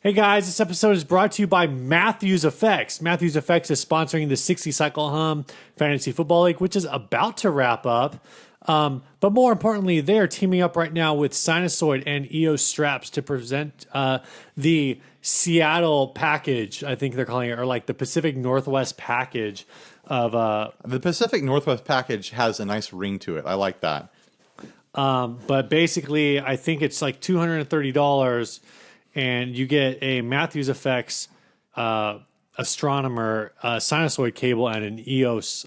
Hey guys, this episode is brought to you by Matthews Effects. Matthews Effects is sponsoring the 60 Cycle Hum Fantasy Football League, which is about to wrap up. But more importantly, they are teaming up right now with Sinusoid and EOS Straps to present the Seattle package, I think they're calling it, or like the Pacific Northwest package of... The Pacific Northwest package has a nice ring to it. I like that. But basically, I think it's like $230, and you get a Matthews Effects astronomer sinusoid cable and an EOS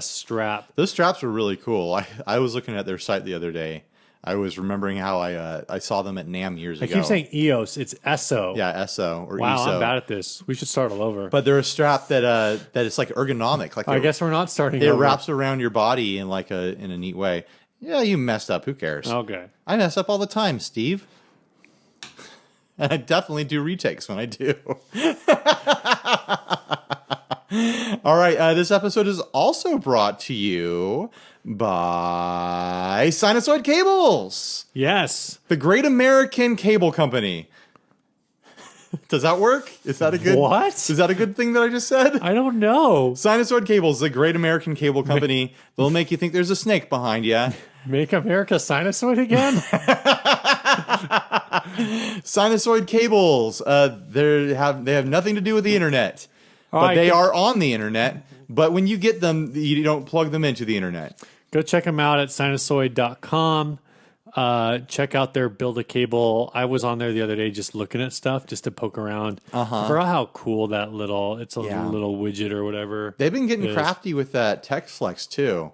strap. Those straps were really cool. I was looking at their site the other day. I was remembering how I saw them at NAMM years ago. I keep saying EOS. It's ESO. Yeah, ESO or wow, ESO. I'm bad at this. We should start all over. But they're a strap that it's like ergonomic. Like I guess we're not starting It over. wraps around your body in like in a neat way. Yeah, you messed up. Who cares? Okay. I mess up all the time, Steve. And I definitely do retakes when I do. All right, this episode is also brought to you by Sinusoid Cables. Yes. The Great American Cable Company. Does that work? Is that a good... What? Is that a good thing that I just said? I don't know. Sinusoid Cables, the Great American Cable Company. They'll make you think there's a snake behind you. Make America sinusoid again? Sinusoid Cables. They have nothing to do with the internet. But they are on the internet. But when you get them, you don't plug them into the internet. Go check them out at sinusoid.com. Check out their build a cable. I was on there the other day just looking at stuff just to poke around. I forgot how cool that little widget or whatever. They've been getting crafty with that TechFlex too.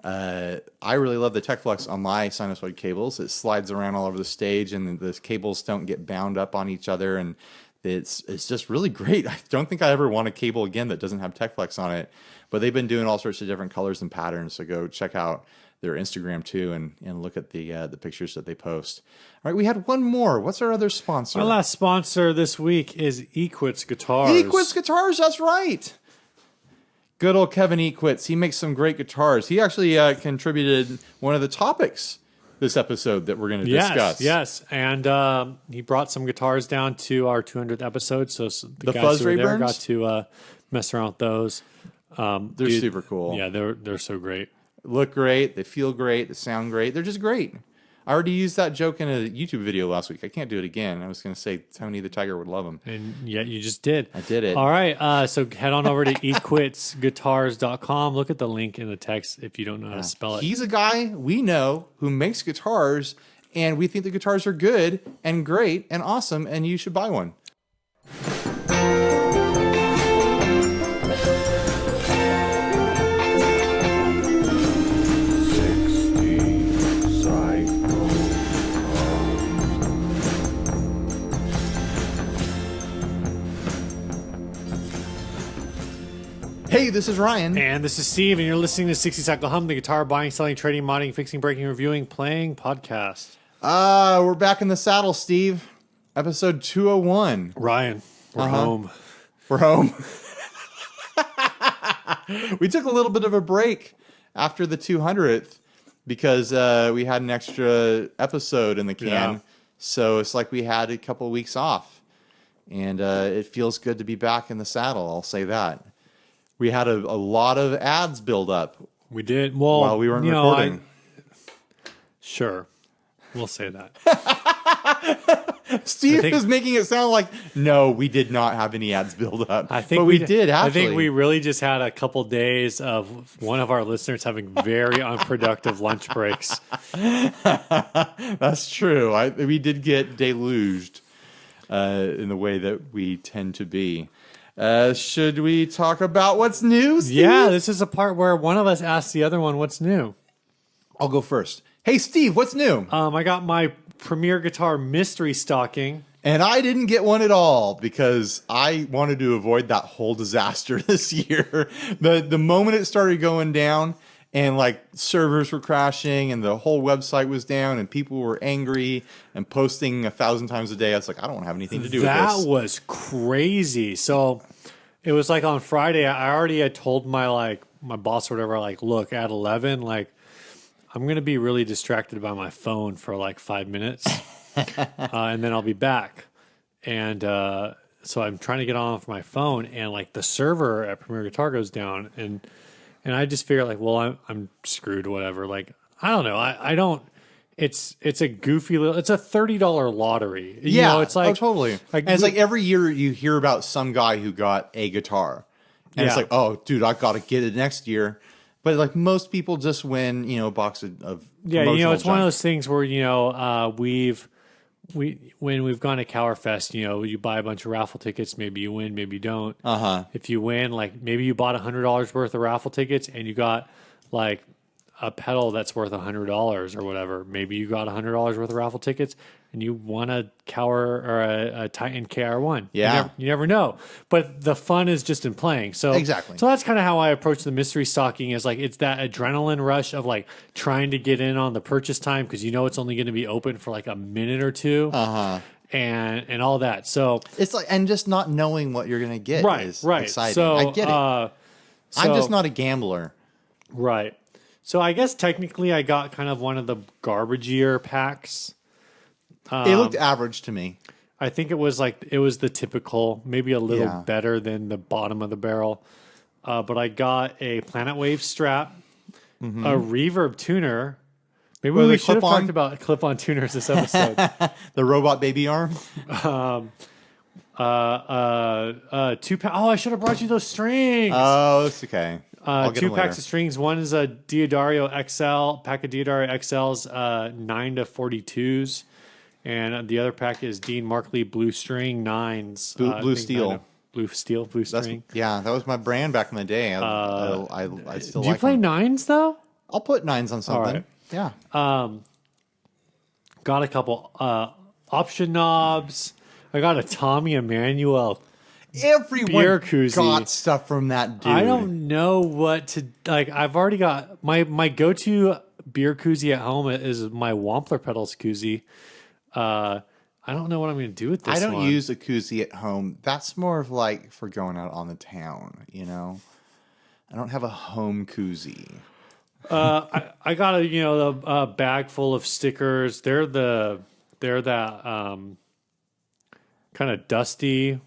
I really love the TechFlex on my sinusoid cables. It slides around all over the stage and the cables don't get bound up on each other, and it's just really great. I don't think I ever want a cable again that doesn't have TechFlex on it, but they've been doing all sorts of different colors and patterns, so go check out their Instagram too and look at the pictures that they post. All right, we had one more. What's our other sponsor? Our last sponsor this week is Equits Guitars. Equits Guitars, that's right. Good old Kevin Equits. He makes some great guitars. He actually contributed one of the topics this episode that we're going to discuss. Yes, and he brought some guitars down to our 200th episode, so the guys Fuzz who were there Rayburns? got to mess around with those. They're super cool. Yeah, they're so great. Look great. They feel great. They sound great. They're just great. I already used that joke in a YouTube video last week. I can't do it again. I was going to say Tony the Tiger would love them. And yet you just did. I did it. All right. So head on over to equitsguitars.com. Look at the link in the text if you don't know how to spell it. He's a guy we know who makes guitars, and we think the guitars are good and great and awesome, and you should buy one. Hey, this is Ryan. And this is Steve, and you're listening to 60 Cycle Hum, the guitar buying, selling, trading, modding, fixing, breaking, reviewing, playing podcast. We're back in the saddle, Steve. Episode 201. Ryan, we're home. We're home. We took a little bit of a break after the 200th because we had an extra episode in the can. Yeah. So it's like we had a couple of weeks off. And it feels good to be back in the saddle, I'll say that. We had a lot of ads build up. We did. Well, while we weren't recording. Sure. We'll say that. Steve is making it sound like, no, we did not have any ads build up. But we did, actually. I think we really just had a couple days of one of our listeners having very unproductive lunch breaks. That's true. We did get deluged in the way that we tend to be. Should we talk about what's new, Steve? Yeah, this is a part where one of us asks the other one what's new. I'll go first. Hey, Steve, what's new? I got my Premier Guitar mystery stocking. And I didn't get one at all because I wanted to avoid that whole disaster this year. The moment it started going down and like servers were crashing and the whole website was down and people were angry and posting 1,000 times a day, I was like, I don't want to have anything to do with this. That was crazy. So it was like on Friday, I already had told my boss or whatever, like, look, at 11, like, I'm going to be really distracted by my phone for like 5 minutes and then I'll be back. and so I'm trying to get on my phone, and like the server at Premier Guitar goes down, and I just figure like, well, I'm screwed, whatever. Like I don't know, I don't. It's a goofy little. It's a $30 lottery. You know, it's like totally. Like, And it's like every year you hear about some guy who got a guitar, and it's Yeah. like, oh, dude, I got to get it next year. But like most people just win, a box of yeah, promotional it's one of junk. those things where when we've gone to Cowerfest, you buy a bunch of raffle tickets. Maybe you win, maybe you don't. If you win, like maybe you bought $100 worth of raffle tickets and you got like a pedal that's worth $100 or whatever. Maybe you got $100 worth of raffle tickets and you won a Cower or a Titan KR1. Yeah. You never know. But the fun is just in playing. So Exactly. So that's kind of how I approach the mystery stocking. Is like it's that adrenaline rush of like trying to get in on the purchase time because it's only going to be open for like a minute or two. And all that. So It's like, and just not knowing what you're going to get is exciting. So I get it. I'm just not a gambler. Right. So I guess technically I got kind of one of the garbage-ier packs. It looked average to me. I think it was the typical, maybe a little better than the bottom of the barrel. But I got a Planet Wave strap, a reverb tuner. Maybe we should have talked about clip-on tuners this episode. The robot baby arm. 2 pack. Oh, I should have brought you those strings. Oh, it's okay. I'll get 2 them packs later. of strings. One is a Diodario XL, pack of Diodario XLs, 9 to 42s. And the other pack is Dean Markley Blue String 9s. Blue Steel. Blue string. Yeah, that was my brand back in the day. I still Do you play 9s, though? I'll put 9s on something. right. Yeah. Got a couple option knobs. I got a Tommy Emmanuel. Everyone beer koozie. got stuff from that dude. I don't know what to like. I've already got my go-to beer koozie at home is my Wampler pedals koozie. I don't know what I'm going to do with this. I don't one. use a koozie at home. That's more of like for going out on the town. I don't have a home koozie. I got a bag full of stickers. They're that kind of dusty.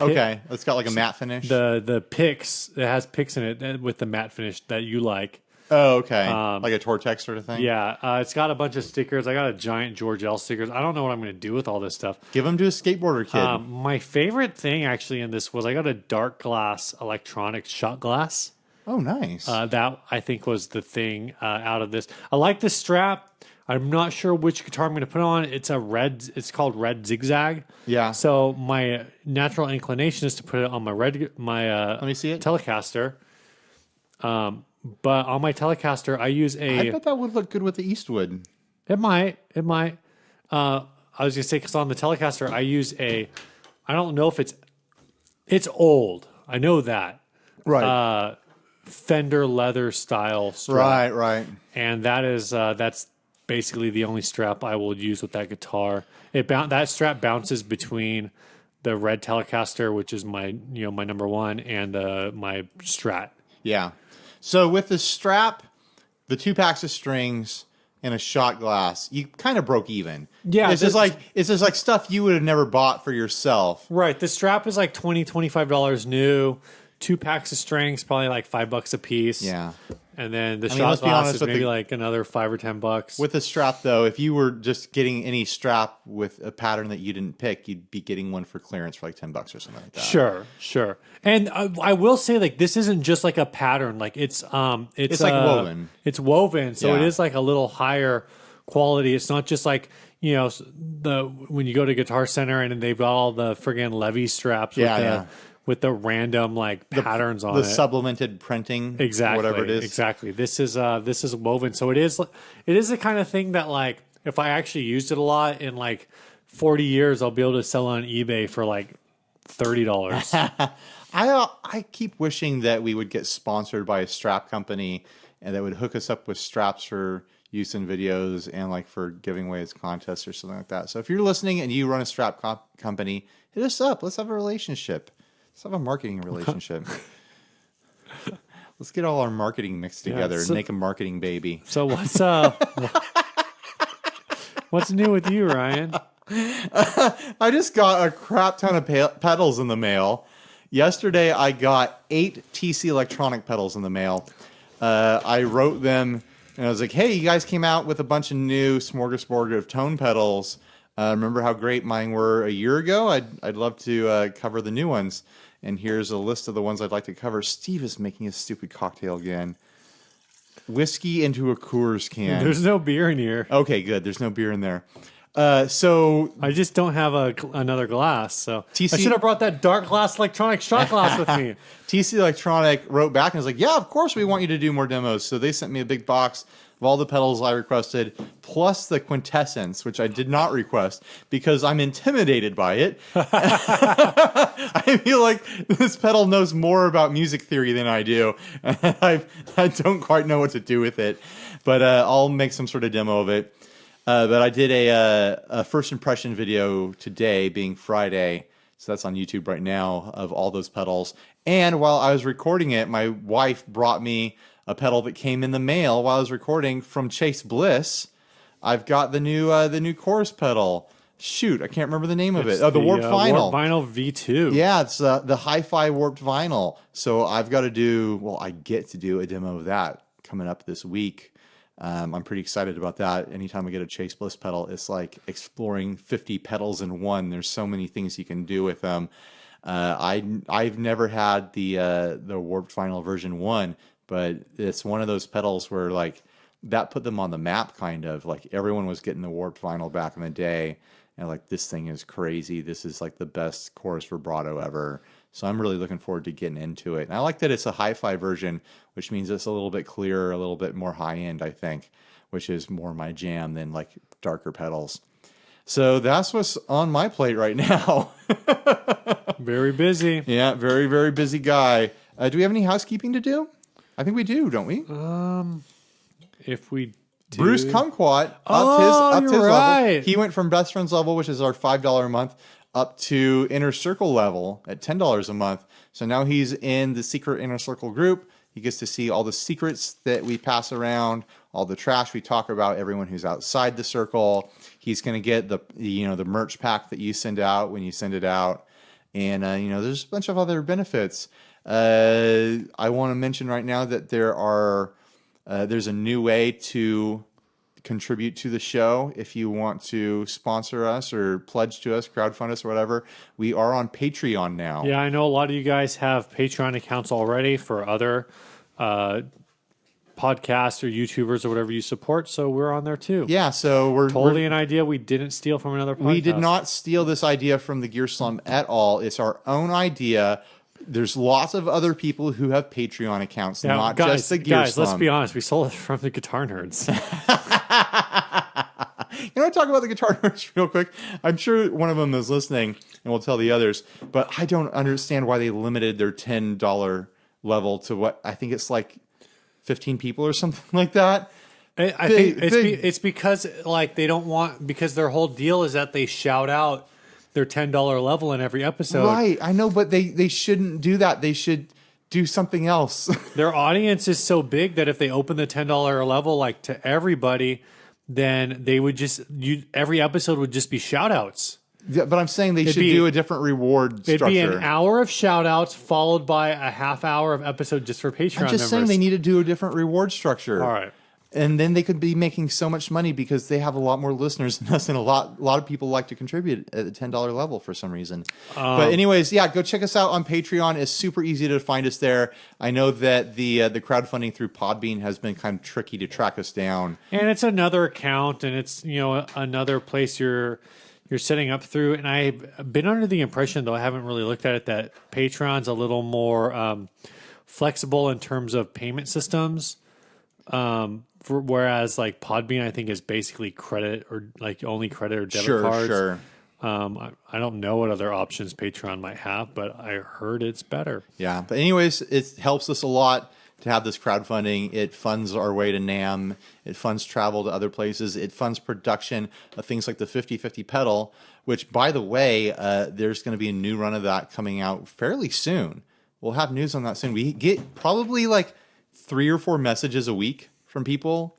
Okay, it's got like a matte finish. The picks, it has picks in it with the matte finish that you like. Oh, okay, like a Tortex sort of thing. Yeah, it's got a bunch of stickers. I got a giant George L stickers. I don't know what I'm going to do with all this stuff. Give them to a skateboarder kid. My favorite thing actually in this was I got a dark glass electronic shot glass. Oh, nice. That I think was the thing out of this. I like the strap. I'm not sure which guitar I'm going to put on. It's It's called Red Zigzag. Yeah. So my natural inclination is to put it on my Let me see it. Telecaster. But on my Telecaster, I use I bet that would look good with the Eastwood. It might. I was going to say because on the Telecaster, I use I don't know if it's old. I know that. Right. Fender leather style strap. Right. And that's basically the only strap I will use with that guitar. That strap bounces between the red Telecaster, which is my my number one, and my Strat. Yeah. So with the strap, the 2 packs of strings, and a shot glass, you kind of broke even. Yeah, It's just like stuff you would have never bought for yourself. Right. The strap is like $25 new. 2 packs of strings, probably like $5 a piece. Yeah. And then the let's shot be glass honest is with maybe the- like another $5 or $10. With the strap, though, if you were just getting any strap with a pattern that you didn't pick, you'd be getting one for clearance for like $10 or something like that. Sure. And I will say, like, this isn't just like a pattern. Like, it's like woven. It's woven, so it Yeah. is like a little higher quality. It's not just like when you go to Guitar Center and they've got all the friggin' Levy straps with the random like patterns on The it. supplemented printing, Exactly. whatever it is. Exactly. This is woven. So it is the kind of thing that like if I actually used it a lot in like 40 years, I'll be able to sell on eBay for like $30. I keep wishing that we would get sponsored by a strap company and that would hook us up with straps for use in videos and like for giving away as contests or something like that. So if you're listening and you run a strap company, hit us up. Let's have a relationship. Let's have a marketing relationship. Let's get all our marketing mixed together and make a marketing baby. So what's new with you, Ryan? I just got a crap ton of pedals in the mail. Yesterday, I got 8 TC Electronic pedals in the mail. I wrote them, and I was like, hey, you guys came out with a bunch of new smorgasbord of tone pedals. Remember how great mine were a year ago? I'd love to cover the new ones. And here's a list of the ones I'd like to cover. Steve is making a stupid cocktail again. Whiskey into a Coors can. There's no beer in here. Okay, good. There's no beer in there. So I just don't have another glass. So TC I should have brought that dark glass electronic shot glass with me. TC Electronic wrote back and was like, yeah, of course we want you to do more demos. So they sent me a big box of all the pedals I requested, plus the Quintessence, which I did not request because I'm intimidated by it. I feel like this pedal knows more about music theory than I do. I don't quite know what to do with it, but I'll make some sort of demo of it. But I did a first impression video today, being Friday, so that's on YouTube right now, of all those pedals. And while I was recording it, my wife brought me a pedal that came in the mail while I was recording from Chase Bliss. I've got the new chorus pedal. Shoot, I can't remember the name of it. Oh, the Warped Vinyl. Warped Vinyl V2. Yeah, it's the Hi-Fi Warped Vinyl. So I've got to do, well, I get to do a demo of that coming up this week. I'm pretty excited about that. Anytime I get a Chase Bliss pedal, it's like exploring 50 pedals in one. There's so many things you can do with them. I've never had the Warped Vinyl version 1, but it's one of those pedals where like that put them on the map, kind of. Like everyone was getting the Warped Vinyl back in the day, and like, this thing is crazy. This is like the best chorus vibrato ever. So I'm really looking forward to getting into it. And I like that it's a hi-fi version, which means it's a little bit clearer, a little bit more high-end, I think, which is more my jam than like darker pedals. So that's what's on my plate right now. Very busy. Yeah, very, very busy guy. Do we have any housekeeping to do? I think we do, don't we? If we do. Bruce Kumquat upped his level. He went from Best Friends level, which is our $5 a month, up to Inner Circle level at $10 a month. So now he's in the secret Inner Circle group. He gets to see all the secrets that we pass around, all the trash we talk about, everyone who's outside the circle. He's going to get the merch pack that you send out when you send it out. And, there's a bunch of other benefits. I want to mention right now that there's a new way to contribute to the show. If you want to sponsor us or pledge to us, crowdfund us or whatever, we are on Patreon now. Yeah, I know a lot of you guys have Patreon accounts already for other podcasts or YouTubers or whatever you support, so we're on there too. Yeah, so we're totally an idea we didn't steal from another podcast. We did not steal this idea from the Gear Slum at all. It's our own idea. There's lots of other people who have Patreon accounts, not just the Gear Slum. Let's be honest. We stole it from the Guitar Nerds. You want to talk about the Guitar Nerds real quick? I'm sure one of them is listening, and we'll tell the others. But I don't understand why they limited their $10 level to what I think it's like 15 people or something like that. I think it's because like they don't want, because their whole deal is that they shout out their $10 level in every episode. Right, I know, but they shouldn't do that. They should do something else. Their audience is so big that if they open the $10 level like to everybody, then they would every episode would just be shout outs. Yeah, but I'm saying they should do a different reward structure. It'd be an hour of shout outs followed by a half hour of episode just for Patreon members. I'm just saying they need to do a different reward structure. All right. And then they could be making so much money because they have a lot more listeners than us, and a lot of people like to contribute at the $10 level for some reason. But anyways, yeah, go check us out on Patreon. It's super easy to find us there. I know that the crowdfunding through Podbean has been kind of tricky to track us down. And it's another account, and it's another place you're setting up through. And I've been under the impression, though I haven't really looked at it, that Patreon's a little more flexible in terms of payment systems. Whereas like Podbean, I think is basically credit or like only credit or debit cards. Sure. I don't know what other options Patreon might have, but I heard it's better. Yeah. But anyways, it helps us a lot to have this crowdfunding. It funds our way to NAMM. It funds travel to other places. It funds production of things like the 50/50 pedal, which, by the way, there's going to be a new run of that coming out fairly soon. We'll have news on that soon. We get probably like 3 or 4 messages a week from people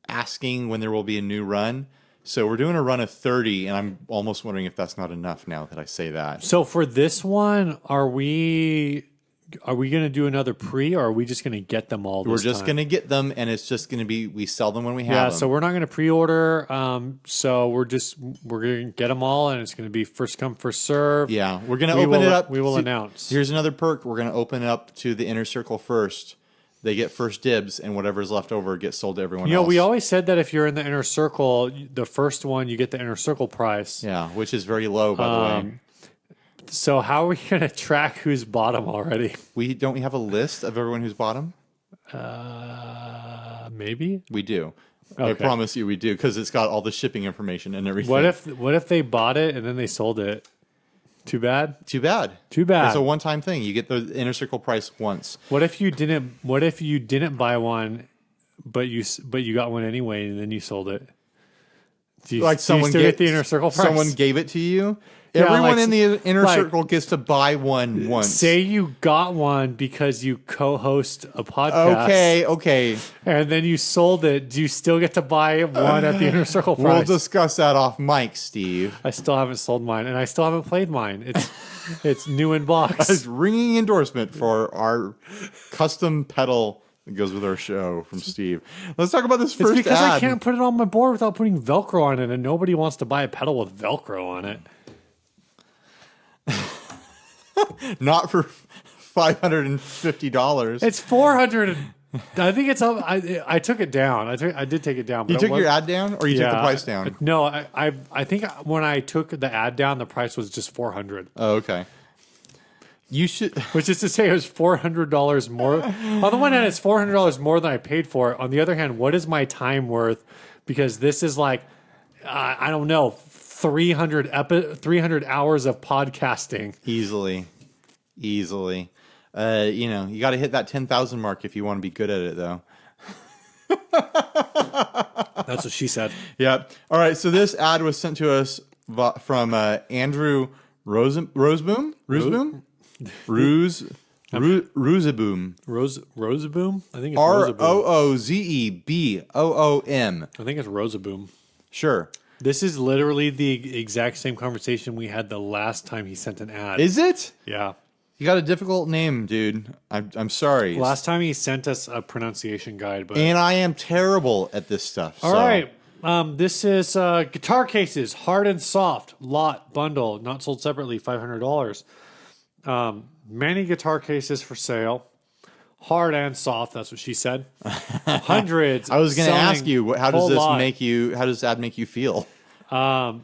asking when there will be a new run. So we're doing a run of 30, and I'm almost wondering if that's not enough now that I say that. So for this one, are we going to do another pre, or are we just going to get them all? We're just going to get them, and it's just going to be we sell them when we have Yeah, them. so we're not going to pre-order. So we're going to get them all, and it's going to be first come first serve. Yeah, we're going to open it up. We will announce. Here's another perk. We're going to open it up to the inner circle first. They get first dibs, and whatever's left over gets sold to everyone else. We always said that if you're in the inner circle, the first one, you get the inner circle price. Yeah, which is very low, by the way. So how are we going to track who's bottom already? Don't we have a list of everyone who's bottom? Maybe. We do. Okay. I promise you we do, because it's got all the shipping information and everything. What if they bought it and then they sold it? Too bad. Too bad. It's a one-time thing. You get the inner circle price once. What if you didn't buy one, but you got one anyway and then you sold it? Do you still get the inner circle price? Someone gave it to you. Yeah, Everyone in the inner circle gets to buy one once. Say you got one because you co-host a podcast. Okay. And then you sold it. Do you still get to buy one at the inner circle price? We'll discuss that off mic, Steve. I still haven't sold mine, and I still haven't played mine. It's new in box. It's ringing endorsement for our custom pedal that goes with our show from Steve. Let's talk about this first ad. It's because I can't put it on my board without putting Velcro on it, and nobody wants to buy a pedal with Velcro on it. Not for $550. It's $400. I think it's up. I took it down. I did take it down. But You took your ad down, or you took the price down? No, I think when I took the ad down, the price was just $400. Oh, okay. You should, which is to say, it was $400 more. On the one hand, it's $400 more than I paid for it. On the other hand, what is my time worth? Because this is like, I don't know, 300 hours of podcasting. Easily. You got to hit that 10,000 mark if you want to be good at it, though. That's what she said. Yeah. All right. So this ad was sent to us from Andrew Roseboom. Rooseboom. I think it's Roozeboom. I think it's Rosaboom. Sure. This is literally the exact same conversation we had the last time he sent an ad. Is it? Yeah. You got a difficult name, dude. I'm sorry. Last time he sent us a pronunciation guide, and I am terrible at this stuff. All right. This is guitar cases, hard and soft, lot, bundle, not sold separately, $500. Many guitar cases for sale, hard and soft. That's what she said. Hundreds. I was going to ask you, how does this make you? How does that make you feel? Hard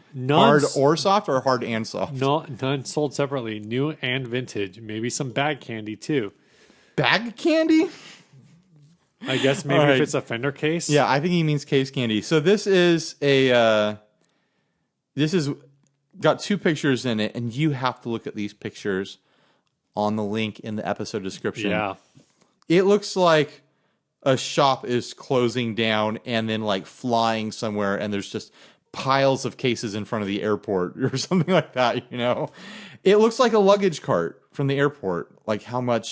or soft, or hard and soft? No, none sold separately. New and vintage. Maybe some bag candy too. Bag candy? I guess maybe if it's a Fender case. Yeah, I think he means case candy. So this is got two pictures in it, and you have to look at these pictures on the link in the episode description. Yeah. It looks like a shop is closing down and then like flying somewhere, and there's just piles of cases in front of the airport or something like that, It looks like a luggage cart from the airport, like how many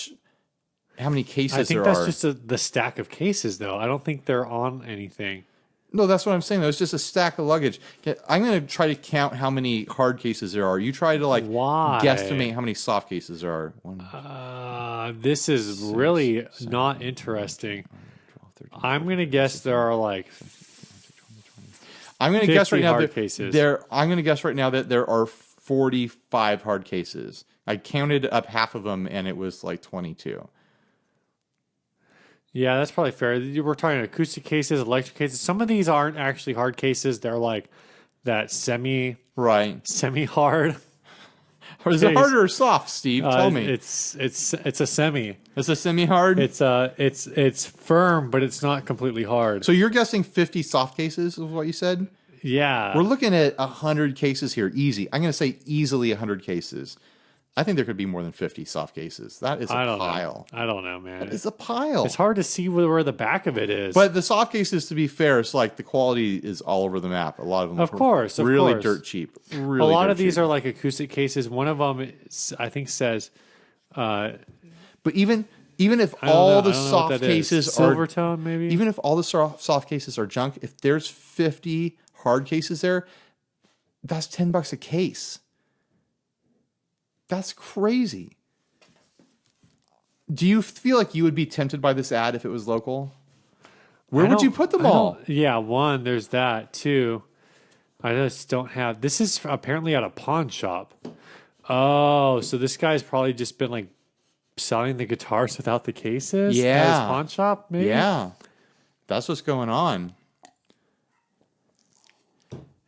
cases there are. I think that's just the stack of cases, though. I don't think they're on anything. No, that's what I'm saying. It's just a stack of luggage. I'm going to try to count how many hard cases there are. You try to guesstimate how many soft cases there are. This is really not interesting. I'm going to guess there are I'm going to guess right now cases. I'm going to guess right now that there are 45 hard cases. I counted up half of them, and it was like 22. Yeah, that's probably fair. We're talking acoustic cases, electric cases. Some of these aren't actually hard cases. They're like that semi-hard. Is it hard or soft, Steve? Tell me. It's a semi. It's a semi-hard? It's firm, but it's not completely hard. So you're guessing 50 soft cases is what you said? Yeah. We're looking at 100 cases here. Easy. I'm going to say easily 100 cases. I think there could be more than 50 soft cases. That is a pile. I don't know, man. It's a pile. It's hard to see where the back of it is. But the soft cases, to be fair, it's like the quality is all over the map. A lot of them are really dirt cheap. Really a lot of these are like acoustic cases. One of them, I think, says... but even if all the soft cases are... Silvertone, maybe? Even if all the soft cases are junk, if there's 50 hard cases there, that's $10 a case. That's crazy. Do you feel like you would be tempted by this ad if it was local? Where would you put them all? Yeah, one, there's that. Two, I just don't have. This is apparently at a pawn shop. Oh, so this guy's probably just been like selling the guitars without the cases at his pawn shop, maybe? Yeah. That's what's going on.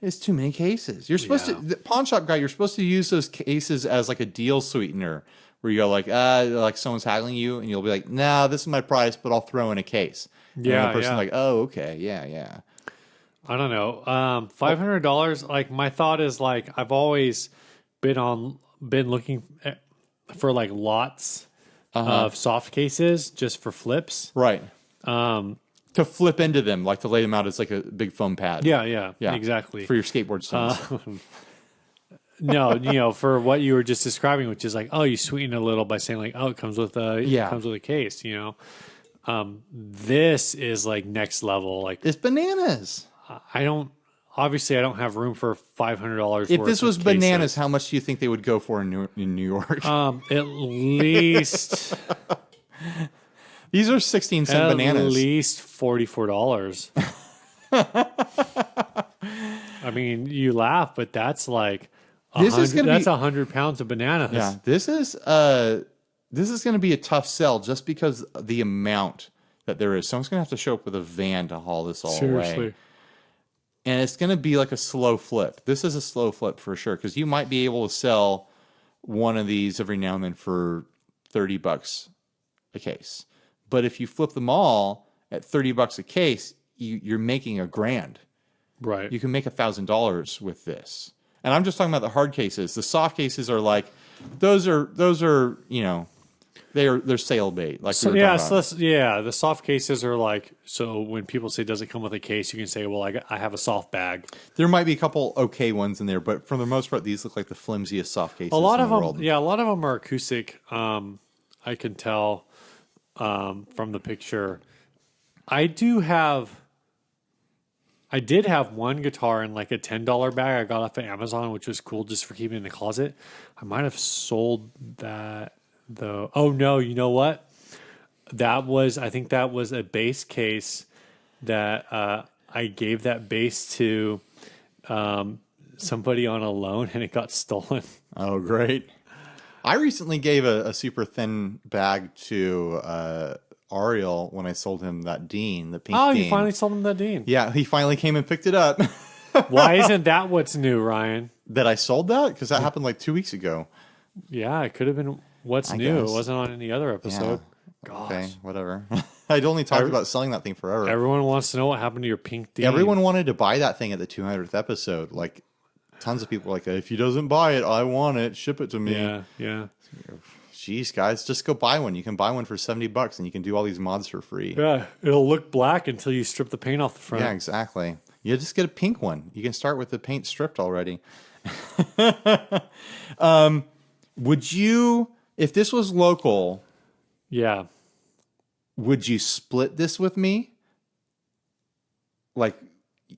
It's too many cases. You're supposed to, the pawn shop guy, you're supposed to use those cases as like a deal sweetener where you go like someone's haggling you and you'll be like, nah, this is my price, but I'll throw in a case. And the person's like, oh, okay. Yeah. I don't know. $500. Like my thought is like, I've always been looking for like lots of soft cases just for flips. Right. To flip into them, like to lay them out as like a big foam pad. Yeah, exactly. For your skateboard stones. No, for what you were just describing, which is like, oh, you sweeten a little by saying like, oh, it comes with a case, This is like next level. Like it's bananas. I don't have room for $500. If this was bananas, how much do you think they would go for in New York? At least these are 16-cent bananas. At least $44. I mean, you laugh, but that's like that's 100 pounds of bananas. Yeah, this is going to be a tough sell just because of the amount that there is. Someone's going to have to show up with a van to haul this all away. And it's going to be like a slow flip. This is a slow flip for sure because you might be able to sell one of these every now and then for $30 a case. But if you flip them all at $30 a case, you're making $1,000. Right. You can make $1,000 with this. And I'm just talking about the hard cases. The soft cases are like those are they're sale bait. Like the soft cases are like, so when people say does it come with a case, you can say, well, I have a soft bag. There might be a couple okay ones in there, but for the most part, these look like the flimsiest soft cases. A lot in of the them, world. a lot of them are acoustic. I can tell from the picture. I did have one guitar in like a $10 bag I got off of Amazon, which was cool just for keeping in the closet. I might have sold that though. Oh no, you know what? I think that was a bass case that I gave that bass to somebody on a loan and it got stolen. Oh, great. I recently gave a super thin bag to Ariel when I sold him that Dean, the pink Dean. Oh, you finally sold him that Dean. Yeah, he finally came and picked it up. Why isn't that what's new, Ryan? That I sold that? Because that happened like 2 weeks ago. Yeah, it could have been what's new. Guess. It wasn't on any other episode. Yeah. Gosh. Okay, whatever. I'd only talked about selling that thing forever. Everyone wants to know what happened to your pink Dean. Everyone wanted to buy that thing at the 200th episode. Like, tons of people were like, if he doesn't buy it, I want it. Ship it to me. Yeah. Jeez, guys, just go buy one. You can buy one for $70 and you can do all these mods for free. Yeah, it'll look black until you strip the paint off the front. Yeah, exactly. You just get a pink one. You can start with the paint stripped already. Would you, if this was local, would you split this with me? Like,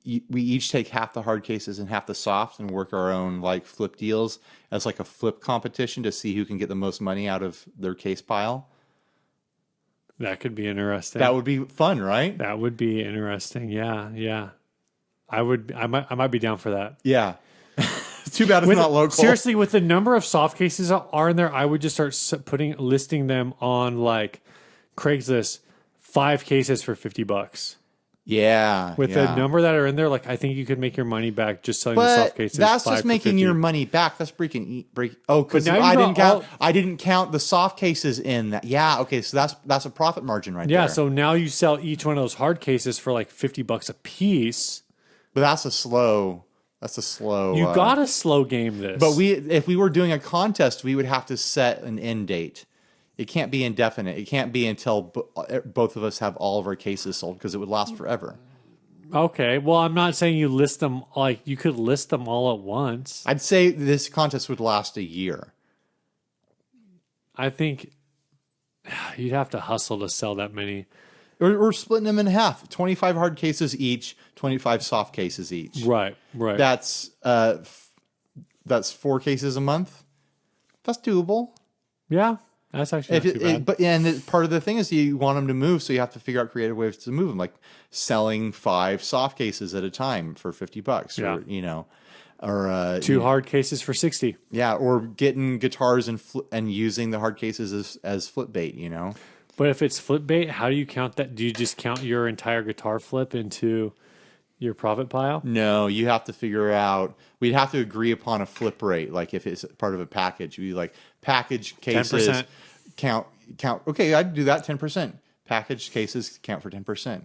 we each take half the hard cases and half the soft and work our own like flip deals as like a flip competition to see who can get the most money out of their case pile. That could be interesting. That would be fun, right? That would be interesting. Yeah. I might be down for that. Yeah. Too bad it's not local. Seriously, with the number of soft cases that are in there, I would just start listing them on like Craigslist, 5 cases for $50. Yeah. With the number that are in there, like I think you could make your money back just selling the soft cases. That's just making your money back. That's because I didn't count the soft cases in that. Yeah, okay, so that's a profit margin right there. Yeah, so now you sell each one of those hard cases for like $50 a piece. But that's a slow. You gotta slow game this. But if we were doing a contest, we would have to set an end date. It can't be indefinite. It can't be until both of us have all of our cases sold because it would last forever. Okay. Well, I'm not saying you list them like you could list them all at once. I'd say this contest would last a year. I think you'd have to hustle to sell that many. We're splitting them in half. 25 hard cases each, 25 soft cases each. Right. That's 4 cases a month. That's doable. Yeah, that's actually not too bad. Part of the thing is you want them to move, so you have to figure out creative ways to move them, like selling 5 soft cases at a time for $50, Yeah. or or 2 hard cases for 60. Yeah, or getting guitars and using the hard cases as flip bait. But if it's flip bait, how do you count that? Do you just count your entire guitar flip into your profit pile? No, you have to figure out. We'd have to agree upon a flip rate. Like if it's part of a package, we'd be like package cases 10%. count. Okay, I'd do that 10%. Package cases count for 10%.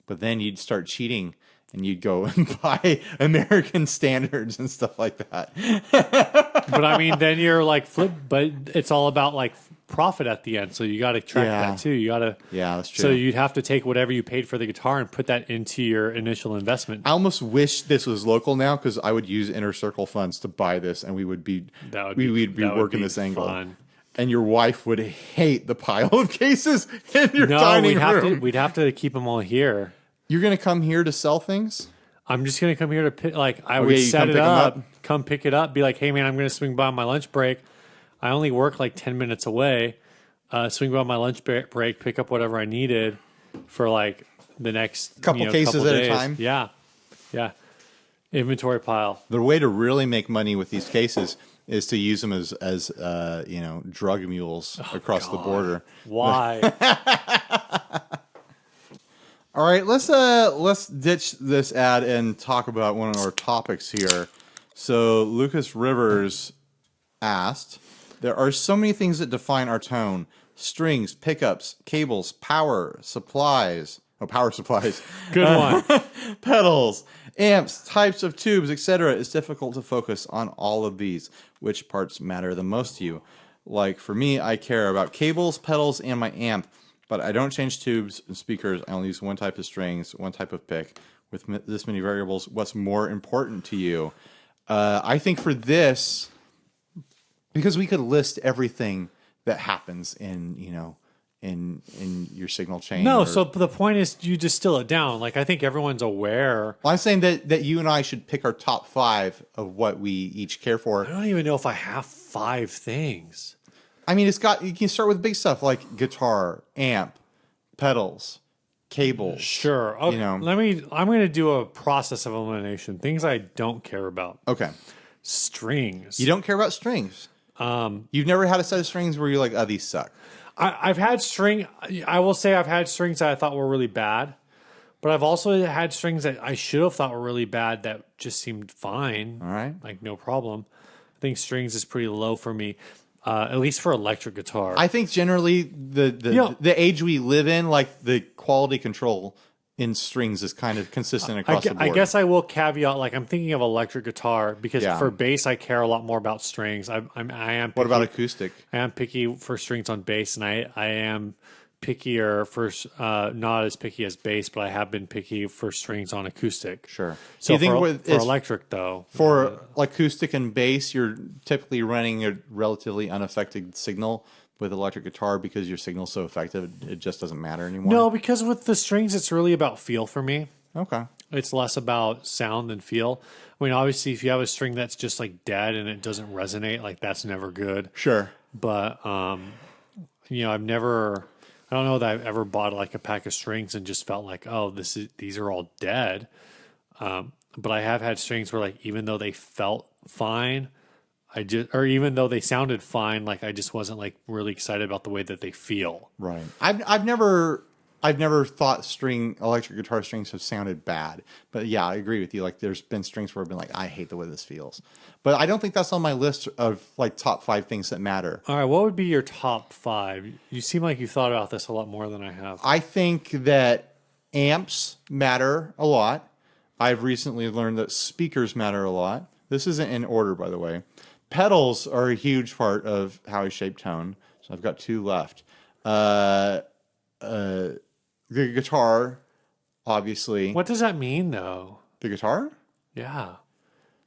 But then you'd start cheating and you'd go and buy American standards and stuff like that. But I mean, then you're like flip. But it's all about like profit at the end, so you got to track that too. You got to. Yeah, that's true. So you'd have to take whatever you paid for the guitar and put that into your initial investment. I almost wish this was local now, because I would use Inner Circle funds to buy this, and we'd be working this angle. Fun. And your wife would hate the pile of cases in your dining room. We'd have to keep them all here. You're going to come here to sell things? I'm just going to come here to pick. Like I would set it up, come pick it up, be like, hey man, I'm going to swing by on my lunch break. I only work like 10 minutes away. Swing by my lunch break, pick up whatever I needed for like the next couple cases at a time. Yeah. Inventory pile. The way to really make money with these cases is to use them as drug mules across the border. Why? All right, let's ditch this ad and talk about one of our topics here. So Lucas Rivers asked, there are so many things that define our tone: strings, pickups, cables, power supplies. Power supplies. Good one. Pedals, amps, types of tubes, etc. It's difficult to focus on all of these. Which parts matter the most to you? Like for me, I care about cables, pedals, and my amp, but I don't change tubes and speakers. I only use one type of strings, one type of pick. With this many variables, what's more important to you? I think for this, because we could list everything that happens in your signal chain. No, so the point is you distill it down. Like I think everyone's aware. Well, I'm saying that you and I should pick our top 5 of what we each care for. I don't even know if I have 5 things. I mean, you can start with big stuff like guitar, amp, pedals, cables. Sure. Okay. I'm going to do a process of elimination. Things I don't care about. Okay. Strings. You don't care about strings. You've never had a set of strings where you're like, oh, these suck. I've had I will say I've had strings that I thought were really bad, but I've also had strings that I should have thought were really bad that just seemed fine. All right. Like no problem. I think strings is pretty low for me, at least for electric guitar. I think generally the age we live in, like the quality control in strings is kind of consistent across the board. I guess I will caveat, like I'm thinking of electric guitar because for bass I care a lot more about strings. I am. Picky. What about acoustic? I am picky for strings on bass, and I am pickier for not as picky as bass, but I have been picky for strings on acoustic. Sure. So you think for electric though, for acoustic and bass, you're typically running a relatively unaffected signal. With electric guitar, because your signal's so effective, it just doesn't matter anymore? No, because with the strings, it's really about feel for me. Okay. It's less about sound than feel. I mean, obviously, if you have a string that's just like dead and it doesn't resonate, like that's never good. Sure. But, I don't know that I've ever bought like a pack of strings and just felt like, oh, these are all dead. But I have had strings where like, even though they felt fine, even though they sounded fine, like I just wasn't like really excited about the way that they feel. Right. I've never thought electric guitar strings have sounded bad. But yeah, I agree with you. Like there's been strings where I've been like, I hate the way this feels. But I don't think that's on my list of like top 5 things that matter. All right, what would be your top 5? You seem like you've thought about this a lot more than I have. I think that amps matter a lot. I've recently learned that speakers matter a lot. This isn't in order, by the way. Pedals are a huge part of how I shape tone. So I've got 2 left. The guitar, obviously. What does that mean, though? The guitar? Yeah.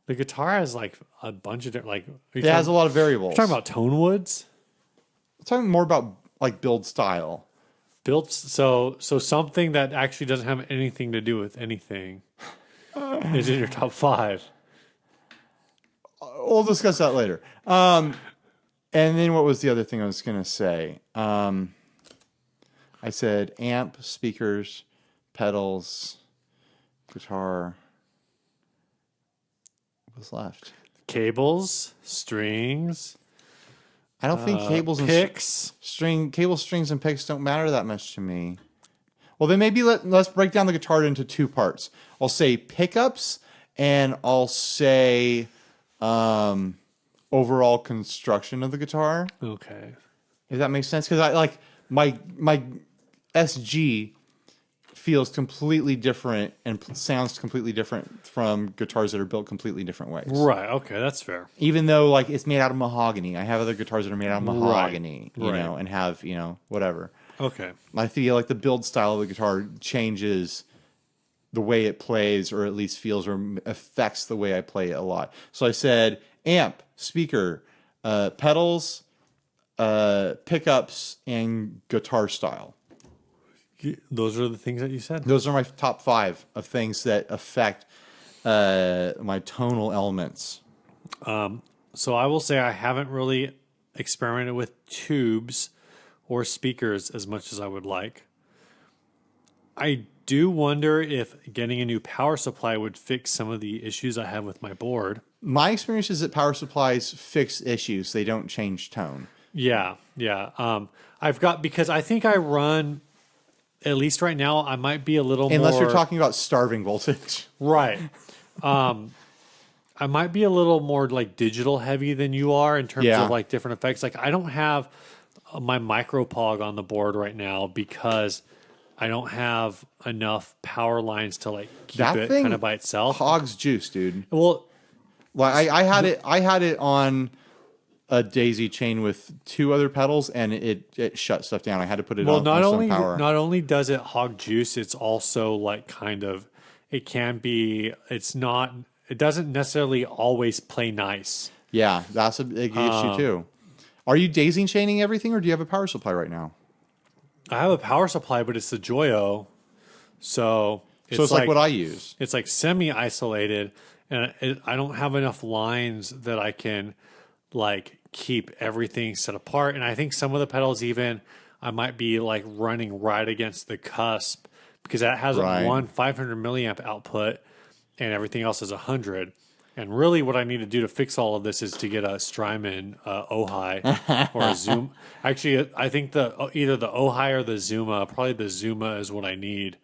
The guitar has like a bunch of different, it has a lot of variables. You're talking about tone woods? I'm talking more about like build style. Built so something that actually doesn't have anything to do with anything is in your top 5. We'll discuss that later. And then what was the other thing I was going to say? I said amp, speakers, pedals, guitar. What was left? Cables, strings, I don't think cables and picks. cables, strings, and picks don't matter that much to me. Well, then maybe let's break down the guitar into 2 parts. I'll say pickups, and I'll say overall construction of the guitar. Okay. If that makes sense, because I like my SG feels completely different and sounds completely different from guitars that are built completely different ways. Right. Okay, that's fair. Even though like it's made out of mahogany, I have other guitars that are made out of mahogany, you Right. know, and have whatever. Okay. I feel like the build style of the guitar changes the way it plays, or at least feels or affects the way I play it a lot. So I said amp, speaker, pedals, pickups, and guitar style. Those are the things that you said. Those are my top 5 of things that affect my tonal elements. So I will say I haven't really experimented with tubes or speakers as much as I would like. I do wonder if getting a new power supply would fix some of the issues I have with my board. My experience is that power supplies fix issues. They don't change tone. Yeah. Because I think I run, at least right now, I might be a little Unless more... you're talking about starving voltage. Right. I might be a little more like digital heavy than you are in terms of like different effects. Like I don't have my micropog on the board right now because I don't have enough power lines to like keep That it thing kind of by itself. Hog's juice, dude. Well, Like I had it on a daisy chain with 2 other pedals, and it shut stuff down. I had to put it on some power. Not only does it hog juice, it's also like kind of it can be. It's not. It doesn't necessarily always play nice. Yeah, that's a big issue too. Are you daisy chaining everything, or do you have a power supply right now? I have a power supply, but it's the Joyo, so It's like what I use. It's like semi-isolated, and I don't have enough lines that I can like keep everything set apart. And I think some of the pedals even I might be like running right against the cusp because that has one 500 milliamp output and everything else is 100. And really what I need to do to fix all of this is to get a Strymon Ojai or a Zoom. Actually, I think either the Ojai or the Zuma, probably the Zuma is what I need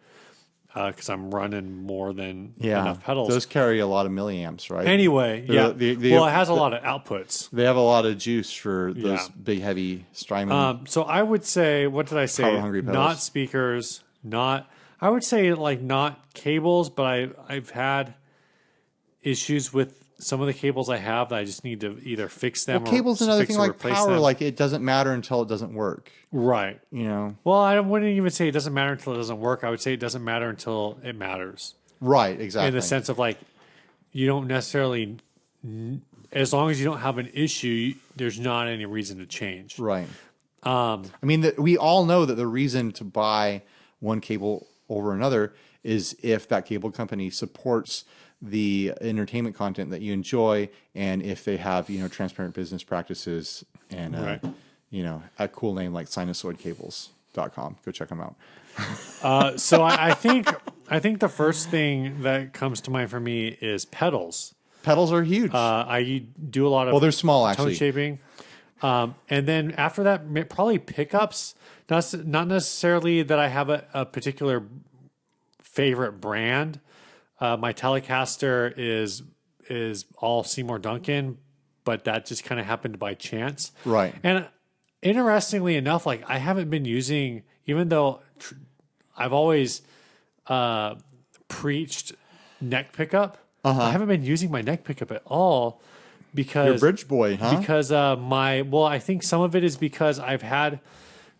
because I'm running more than enough pedals. Those carry a lot of milliamps, right? Anyway, it has a lot of outputs. They have a lot of juice for those big, heavy Strymon. So I would say, what did I say? Power-hungry pedals. Not speakers, I would say like not cables, but I've had issues with some of the cables I have that I just need to either fix them or cable's another fix thing or like replace power, them. like it doesn't matter until it doesn't work. Right. You know? Well, I wouldn't even say it doesn't matter until it doesn't work. I would say it doesn't matter until it matters. Right, exactly. In the sense of like, you don't necessarily, as long as you don't have an issue, there's not any reason to change. Right. I mean, we all know that the reason to buy one cable over another is if that cable company supports the entertainment content that you enjoy, and if they have transparent business practices and a cool name like sinusoidcables.com. Go check them out. So I think the first thing that comes to mind for me is pedals. Pedals are huge. I do a lot of they're small tone actually. shaping, and then after that probably pickups. Not necessarily that I have a particular favorite brand. My Telecaster is all Seymour Duncan, but that just kind of happened by chance. Right. And interestingly enough, like I haven't been using, even though I've always preached neck pickup, I haven't been using my neck pickup at all because You're a bridge boy, huh? Because I think some of it is because I've had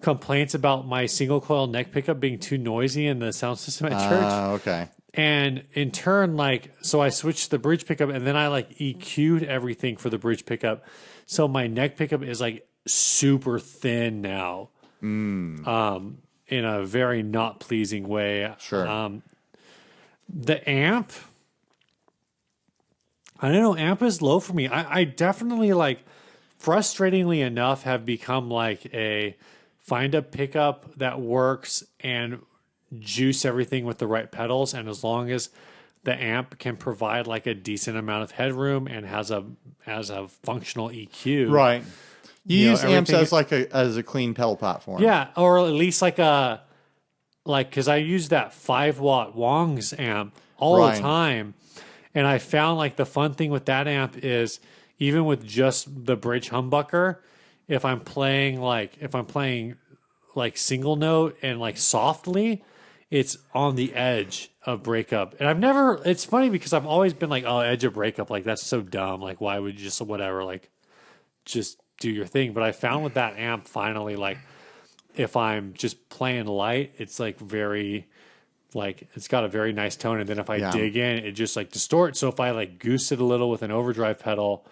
complaints about my single coil neck pickup being too noisy in the sound system at church. Okay. And in turn, so I switched to the bridge pickup and then I EQ'd everything for the bridge pickup. So my neck pickup is super thin now. in a very not pleasing way. Sure. The amp, I don't know, amp is low for me. I definitely like, frustratingly enough, have become like a find a pickup that works and juice everything with the right pedals. And as long as the amp can provide like a decent amount of headroom and has a functional EQ, Right. You you know, use amps everything- as like as a clean pedal platform. yeah, or at least because I use that 5 watt Wong's amp all Right. the time. And I found like the fun thing with that amp is even with just the bridge humbucker, if I'm playing like single note and like softly, it's on the edge of breakup. And it's funny because I've always been like, oh, edge of breakup, like that's so dumb. Like, why would you just whatever, like just do your thing? But I found with that amp finally, like if I'm just playing light, it's like very, like it's got a very nice tone. And then if I Yeah. dig in, it just like distorts. So if I like goose it a little with an overdrive pedal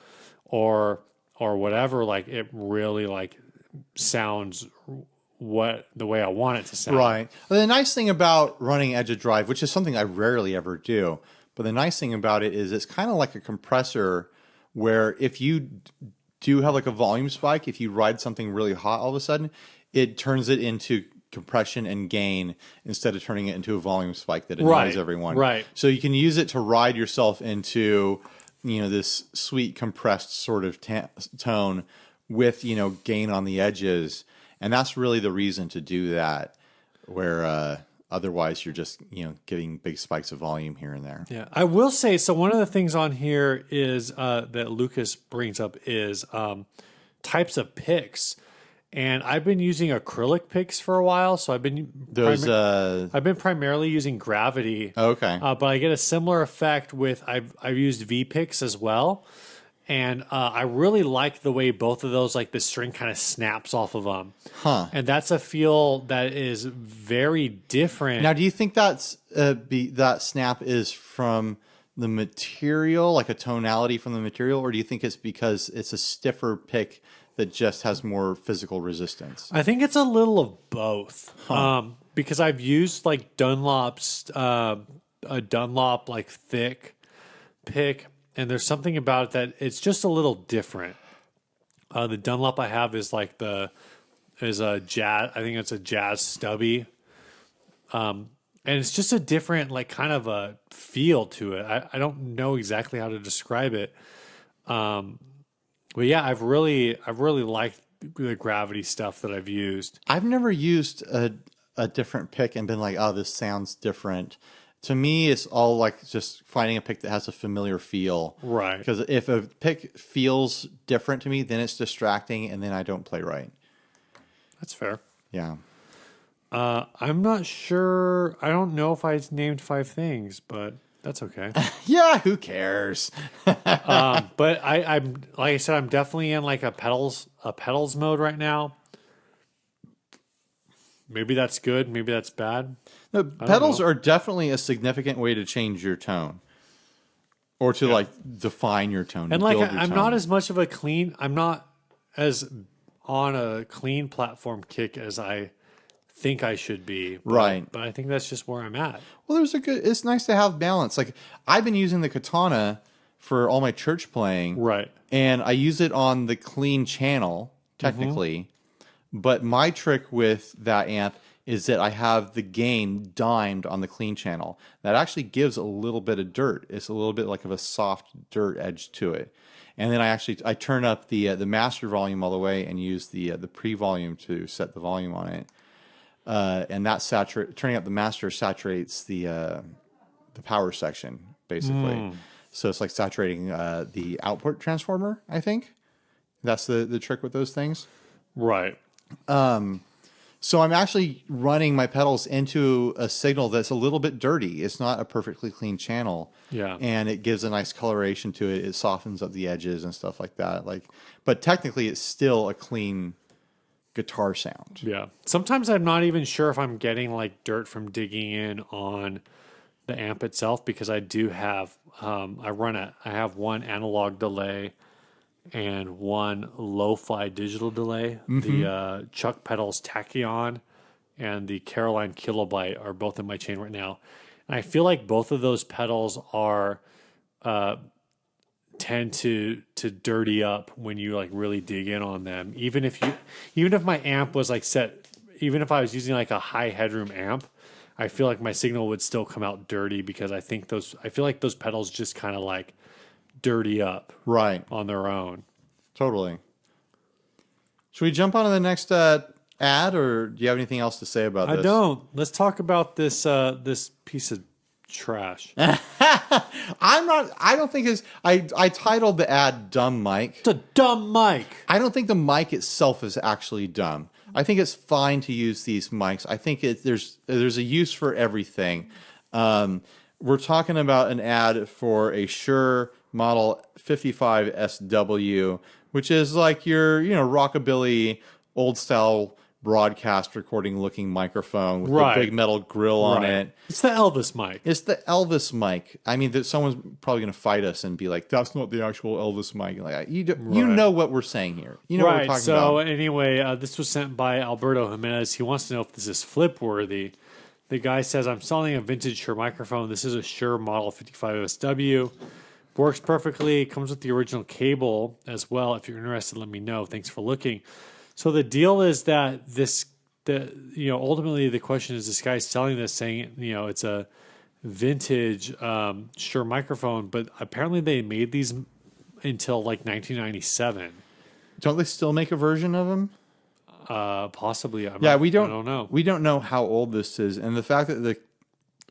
or whatever, like it really like sounds the way I want it to sound. Right. Well, the nice thing about running edge of drive, which is something I rarely ever do, but the nice thing about it is it's kind of like a compressor where if you do have like a volume spike, if you ride something really hot all of a sudden, it turns it into compression and gain instead of turning it into a volume spike that annoys everyone. Right. So you can use it to ride yourself into, this sweet compressed sort of tone with, gain on the edges. And that's really the reason to do that, where otherwise you're just, getting big spikes of volume here and there. Yeah, I will say, so one of the things on here is that Lucas brings up is types of picks. And I've been using acrylic picks for a while, so I've been primarily using gravity. Okay. But I get a similar effect with I've used V picks as well, and I really like the way both of those, like the string kind of snaps off of them. Huh. And that's a feel that is very different. Now, do you think that snap is from the material, like a tonality from the material, or do you think it's because it's a stiffer pick that just has more physical resistance? I think it's a little of both. Because I've used like Dunlop's a Dunlop like thick pick, and there's something about it that it's just a little different. The Dunlop I have is like a jazz. I think it's a jazz stubby, and it's just a different like kind of a feel to it. I don't know exactly how to describe it. But yeah, I've really liked the gravity stuff that I've used. I've never used a different pick and been like, oh, this sounds different. To me, it's all like just finding a pick that has a familiar feel. Right. Because if a pick feels different to me, then it's distracting and then I don't play right. That's fair. Yeah. I'm not sure. I don't know if I named 5 things, but that's okay. Yeah, who cares? But I'm like I said, I'm definitely in like a pedals mode right now. Maybe that's good. Maybe that's bad. No, pedals are definitely a significant way to change your tone, or to like define your tone. And like build your I'm tone. not as much of a clean. I'm not as on a clean platform kick as I think I should be. Right. But I think that's just where I'm at. Well, it's nice to have balance. Like I've been using the katana for all my church playing. Right. And I use it on the clean channel, technically. But my trick with that amp is that I have the gain dimed on the clean channel. That actually gives a little bit of dirt. It's a little bit like of a soft dirt edge to it. And then I turn up the master volume all the way and use the pre-volume to set the volume on it. And that turning up the master saturates the power section basically. So it's like saturating the output transformer. I think that's the trick with those things. Right. So I'm actually running my pedals into a signal that's a little bit dirty. It's not a perfectly clean channel. Yeah. And it gives a nice coloration to it. It softens up the edges and stuff like that. But technically it's still a clean guitar sound. Yeah. Sometimes I'm not even sure if I'm getting like dirt from digging in on the amp itself, because I do have I have one analog delay and one lo-fi digital delay. The Chuck Pedals Tachyon and the Caroline Kilobyte are both in my chain right now. And I feel like both of those pedals are tend to dirty up when you like really dig in on them. Even if my amp was like set, even if I was using like a high headroom amp, I feel like my signal would still come out dirty because I feel like those pedals just kind of like dirty up Right. on their own. Totally. Should we jump on to the next ad, or do you have anything else to say about this? I don't. Let's talk about this this piece of trash. I don't think I titled the ad "Dumb Mic." It's a dumb mic. I don't think the mic itself is actually dumb. I think it's fine to use these mics. I think there's a use for everything. We're talking about an ad for a Shure Model 55 SW, which is like your rockabilly old style broadcast recording looking microphone with the big metal grill on it. It's the Elvis mic. It's the Elvis mic. I mean, someone's probably going to fight us and be like, "That's not the actual Elvis mic." Like, you know what we're saying here. You know what we're talking about. So anyway, this was sent by Alberto Jimenez. He wants to know if this is flip worthy. The guy says, "I'm selling a vintage Shure microphone. This is a Shure Model 55 SW. Works perfectly. Comes with the original cable as well. If you're interested, let me know. Thanks for looking." So the deal is that ultimately the question is, this guy's selling this saying, it's a vintage Shure microphone, but apparently they made these until like 1997. Don't they still make a version of them? Possibly. We don't. I don't know. We don't know how old this is, and the fact that the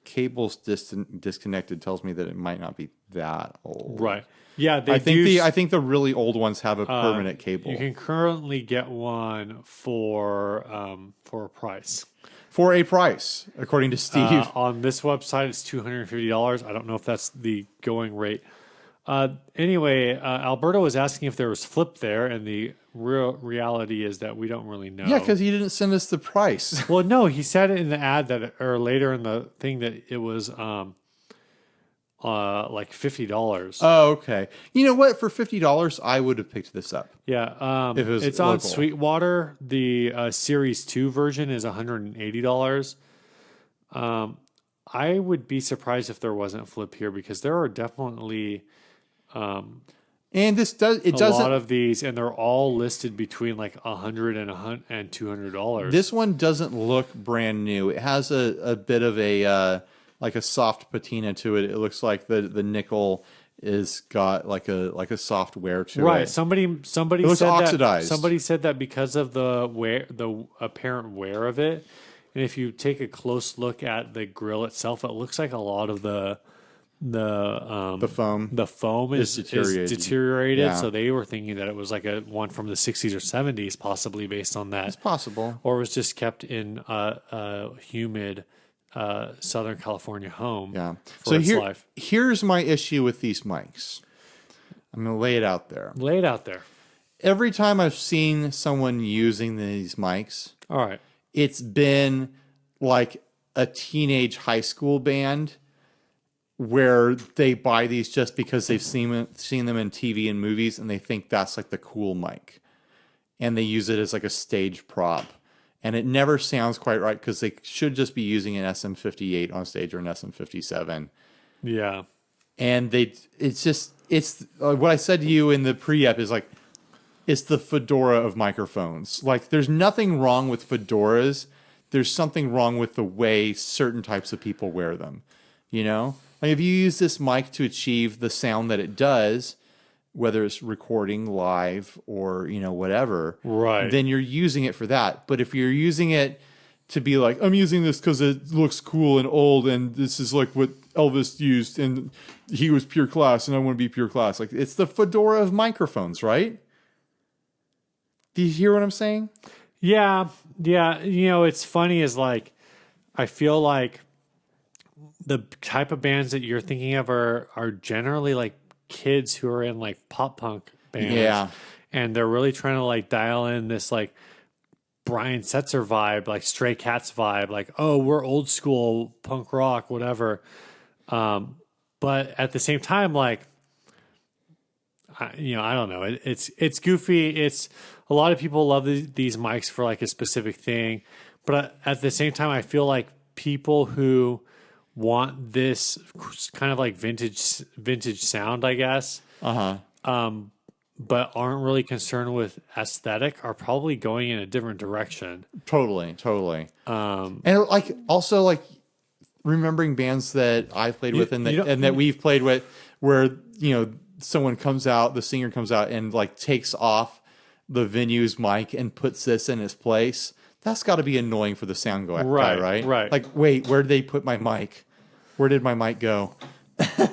cable's disconnected tells me that it might not be that old. Right. Yeah, I think the really old ones have a permanent cable. You can currently get one for a price. For a price, according to Steve. On this website, it's $250. I don't know if that's the going rate. Anyway, Alberto was asking if there was flip there, and the real reality is that we don't really know. Yeah, because he didn't send us the price. Well, no, he said it in the ad or later in the thing that it was like $50. Oh, okay. You know what? For $50, I would have picked this up. Yeah, if it was it's local. on Sweetwater. The Series 2 version is $180. I would be surprised if there wasn't flip here because there are definitely and a lot of these, and they're all listed between like $100 and $200. This one doesn't look brand new. It has a bit of a like a soft patina to it. It looks like the nickel is got like a soft wear to it. Right. Somebody it said oxidized. that. Somebody said that because of the apparent wear of it, and if you take a close look at the grill itself, it looks like a lot of the foam is deteriorated. Yeah. So they were thinking that it was like a one from the 60s or 70s, possibly based on that. It's possible, or it was just kept in a humid Southern California home. Yeah. For its life. Here's my issue with these mics. I'm going to lay it out there. Lay it out there. Every time I've seen someone using these mics, all right, it's been like a teenage high school band where they buy these just because they've seen them in TV and movies, and they think that's like the cool mic, and they use it as like a stage prop. And it never sounds quite right because they should just be using an SM58 on stage or an SM57. Yeah. And it's what I said to you in the pre-ep is like, it's the fedora of microphones. Like, there's nothing wrong with fedoras. There's something wrong with the way certain types of people wear them. You know? Like, if you use this mic to achieve the sound that it does, whether it's recording live or, whatever, right, then you're using it for that. But if you're using it to be like, I'm using this because it looks cool and old, and this is like what Elvis used, and he was pure class, and I want to be pure class. Like, it's the fedora of microphones, right? Do you hear what I'm saying? Yeah. It's funny is like, I feel like the type of bands that you're thinking of are generally like kids who are in like pop punk bands. Yeah. And they're really trying to like dial in this like Brian Setzer vibe, like Stray Cats vibe, like, oh, we're old school punk rock, whatever. But at the same time, like, I don't know. It's goofy. It's a lot of people love these mics for like a specific thing, But at the same time, I feel like people who want this kind of like vintage sound, I guess, but aren't really concerned with aesthetic are probably going in a different direction. Totally. And like also like remembering bands that I've played with and that we've played with, where someone comes out, the singer comes out and like takes off the venue's mic and puts this in its place. That's got to be annoying for the sound guy, right? Right. Like, wait, where did they put my mic? Where did my mic go?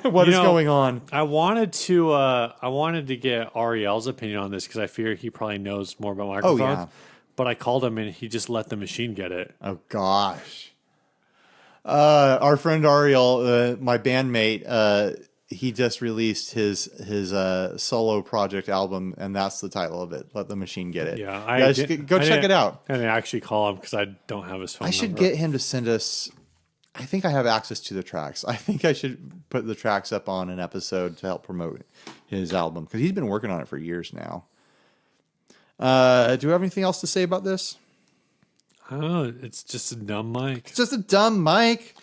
What is going on? I wanted to get Ariel's opinion on this because I fear he probably knows more about microphones. Oh, yeah. But I called him and he just let the machine get it. Oh gosh. Our friend Ariel, my bandmate, he just released his solo project album, and that's the title of it. Let the Machine Get It. Yeah, go check it out. I didn't actually call him because I don't have his phone number. I should get him to send us. I think I have access to the tracks. I think I should put the tracks up on an episode to help promote his album because he's been working on it for years now. Do you have anything else to say about this? Oh, it's just a dumb mic. It's just a dumb mic.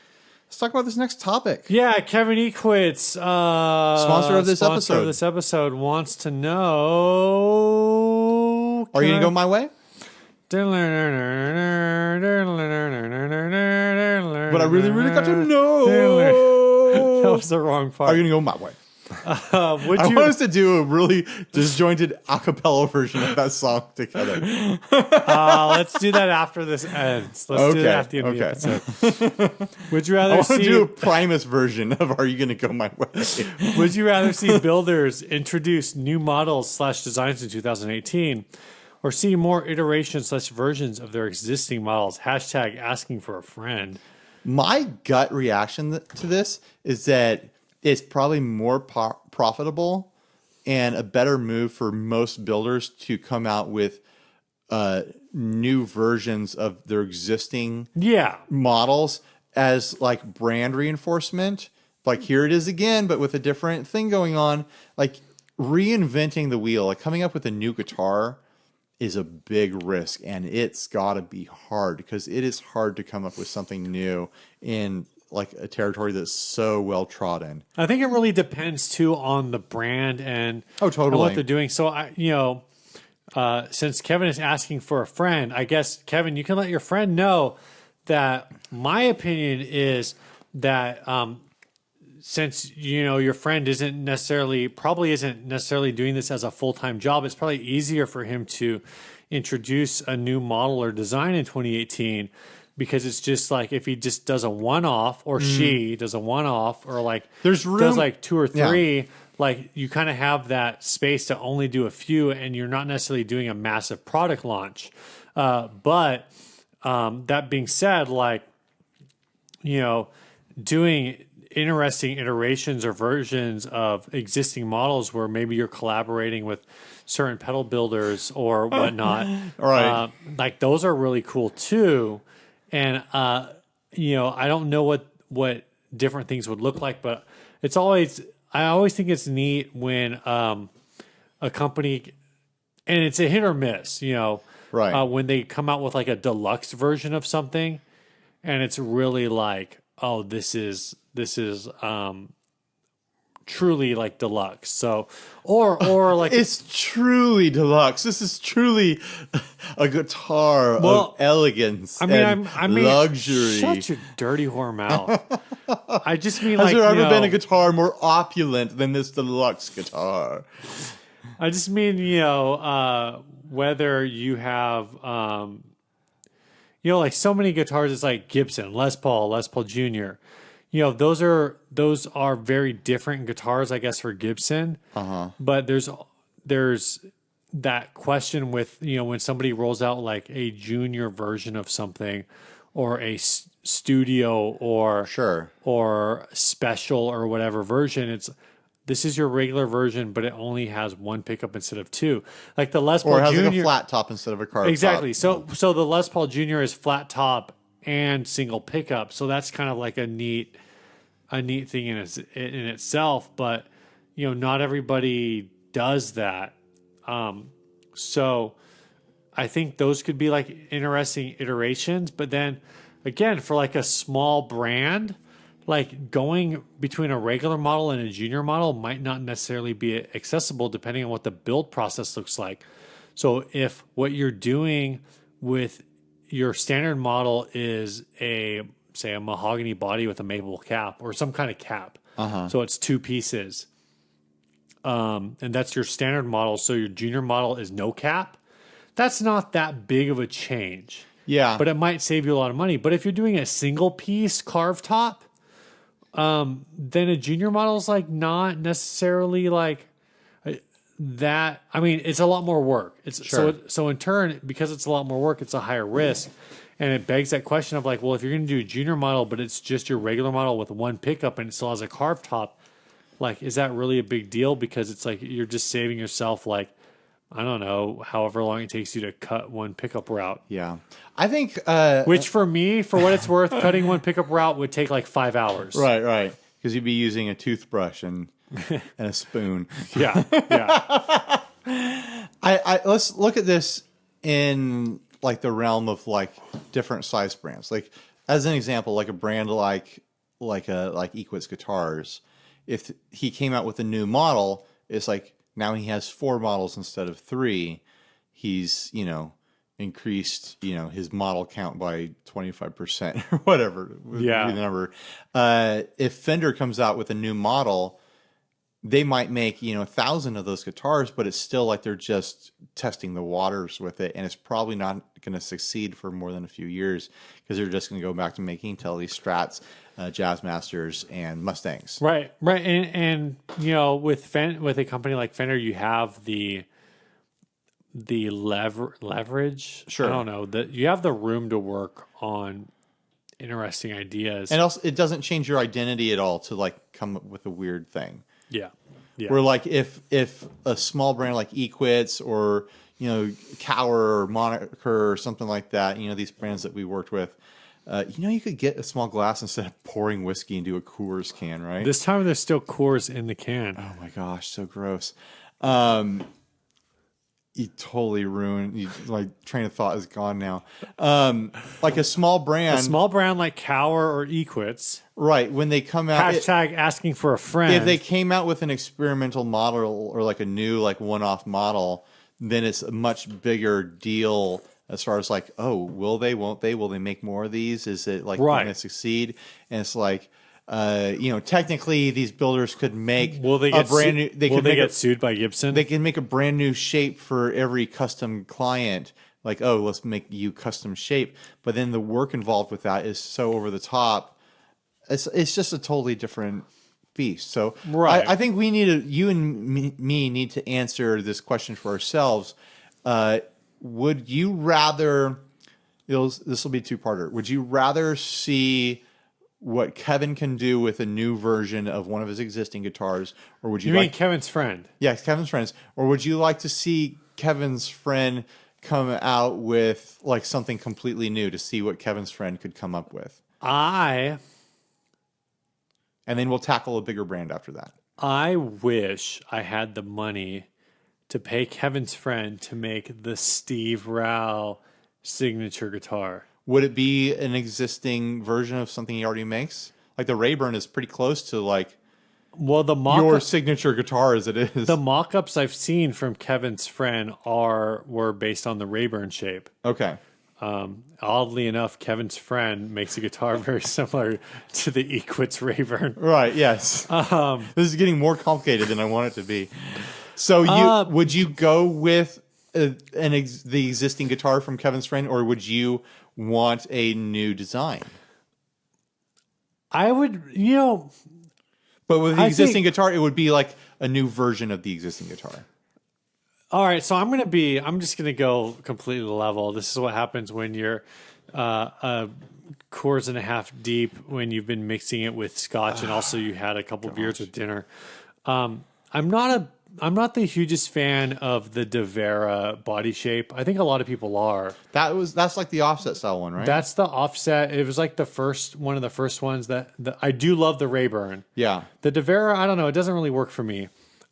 Let's talk about this next topic. Yeah, Kevin E. Quits, sponsor of this episode, wants to know. Are you going to go my way? But I really, really got to know. That was the wrong part. Are you going to go my way? I want us to do a really disjointed a cappella version of that song together. Let's do that after this ends. Let's do that at the end of the episode. Would you rather I want to do a Primus version of Are You Gonna Go My Way? Would you rather see builders introduce new models / designs in 2018 or see more iterations / versions of their existing models? Hashtag asking for a friend. My gut reaction to this is that it's probably more profitable and a better move for most builders to come out with new versions of their existing models as like brand reinforcement. Like, here it is again, but with a different thing going on. Like reinventing the wheel, like coming up with a new guitar is a big risk, and it's got to be hard because it is hard to come up with something new in like a territory that's so well trodden. I think it really depends too on the brand and totally and what they're doing. So since Kevin is asking for a friend, I guess Kevin, you can let your friend know that my opinion is that since your friend isn't necessarily doing this as a full-time job, it's probably easier for him to introduce a new model or design in 2018. Because it's just like if he just does a one-off or she does a one-off or like there's room, does like 2 or 3, like you kind of have that space to only do a few and you're not necessarily doing a massive product launch. But that being said, like, doing interesting iterations or versions of existing models where maybe you're collaborating with certain pedal builders or whatnot. Right. Like those are really cool too. And, I don't know what different things would look like, but I always think it's neat when a company, and it's a hit or miss, right. When they come out with like a deluxe version of something and it's really like, oh, this is truly like deluxe. So, or like it's truly deluxe. This is truly a guitar of elegance. I mean, luxury. Shut your dirty whore mouth. I just mean, has there ever been a guitar more opulent than this deluxe guitar? I just mean, whether you have, like so many guitars, it's like Gibson, Les Paul Jr. Those are very different guitars, I guess, for Gibson. But there's that question with, when somebody rolls out like a junior version of something or a studio or special or whatever version, this is your regular version, but it only has 1 pickup instead of 2. Like the Les Paul or it has Jr. like a flat top instead of a carved exactly. top. So the Les Paul Jr. is flat top and single pickup. So that's kind of like a neat thing in itself, but not everybody does that. So I think those could be like interesting iterations. But then again, for like a small brand, like going between a regular model and a junior model might not necessarily be accessible depending on what the build process looks like. So if what you're doing with your standard model is say a mahogany body with a maple cap or some kind of cap, so it's 2 pieces, and that's your standard model. So your junior model is no cap. That's not that big of a change. Yeah. But it might save you a lot of money. But if you're doing a single piece carved top, then a junior model is like not necessarily like that. I mean, it's a lot more work. So in turn, because it's a lot more work, it's a higher risk. And it begs that question of like, well, if you're going to do a junior model, but it's just your regular model with one pickup and it still has a carved top, like, is that really a big deal? Because it's like you're just saving yourself like, I don't know, however long it takes you to cut one pickup route. Yeah. I think... which for me, for what it's worth, cutting one pickup route would take like 5 hours. Right. Because you'd be using a toothbrush and a spoon. Yeah. Let's look at this in like the realm of like different size brands. Like as an example, like a brand like Equitz Guitars, if he came out with a new model, it's like now he has 4 models instead of 3. He's, increased, his model count by 25% or whatever. Yeah. The number. If Fender comes out with a new model, they might make, 1,000 of those guitars, but it's still like they're just testing the waters with it. And it's probably not going to succeed for more than a few years because they're just going to go back to making Tele Strats, Jazzmasters, and Mustangs. Right. And with a company like Fender, you have the leverage. Sure. I don't know, that you have the room to work on interesting ideas. And also, it doesn't change your identity at all to like come up with a weird thing. Yeah. Where like if a small brand like Equitz or Cower or Moniker or something like that, these brands that we worked with, you could get a small glass instead of pouring whiskey into a Coors can, right? This time there's still Coors in the can. Oh my gosh, so gross. You totally ruined. Like train of thought is gone now. Like a small brand like Cower or Equitz. Right. When they come out, hashtag asking for a friend. If they came out with an experimental model or like a new like one-off model, then it's a much bigger deal as far as like, oh, will they? Won't they? Will they make more of these? Is it like going to succeed? And it's like, technically these builders could make will they get brand new. Will they get sued by Gibson? They can make a brand new shape for every custom client. Like, oh, let's make you custom shape. But then the work involved with that is so over the top. It's just a totally different beast. So I think we need you and me need to answer this question for ourselves. Would you rather? This will be a two-parter. Would you rather see what Kevin can do with a new version of one of his existing guitars, or would you mean Kevin's friend? Yes, Kevin's friends. Or would you like to see Kevin's friend come out with like something completely new to see what Kevin's friend could come up with? And then we'll tackle a bigger brand after that. I wish I had the money to pay Kevin's friend to make the Steve Rao signature guitar. Would it be an existing version of something he already makes? Like the Rayburn is pretty close to like your signature guitar as it is. The mock-ups I've seen from Kevin's friend were based on the Rayburn shape. Okay. Oddly enough, Kevin's friend makes a guitar very ssimilar to the Equitz Rayburn. Right, yes. This is getting more complicated than I want it to be. So would you go with the existing guitar from Kevin's friend, or would you want a new design? I would, But with the existing guitar, it would be like a new version of the existing guitar. All right, so I'm just gonna go completely level. This is what happens when you're a Coors and a half deep when you've been mixing it with scotch and also you had a couple beers with dinner. I'm not the hugest fan of the De Vera body shape. I think a lot of people are. That's like the offset style one, right? That's the offset. It was like one of the first ones that I do love the Rayburn. Yeah. The De Vera, I don't know, it doesn't really work for me.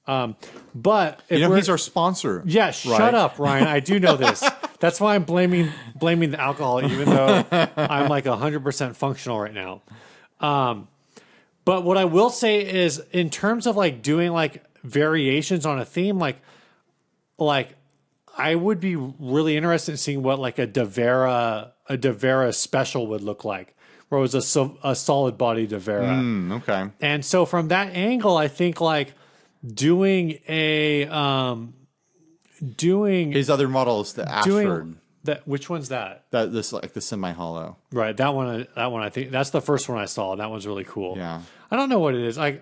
But he's our sponsor. Yeah, shut up, Ryan. I do know this. That's why I'm blaming the alcohol, even though I'm like 100% functional right now. But what I will say is, in terms of like doing like variations on a theme, like I would be really interested in seeing what like a Devera special would look like, where it was a solid body Devera. Okay. And so from that angle, I think like doing His other model is the Ashford. That, which one's that? This like the semi-hollow. Right, that one I think that's the first one I saw. That one's really cool. Yeah. I don't know what it is. I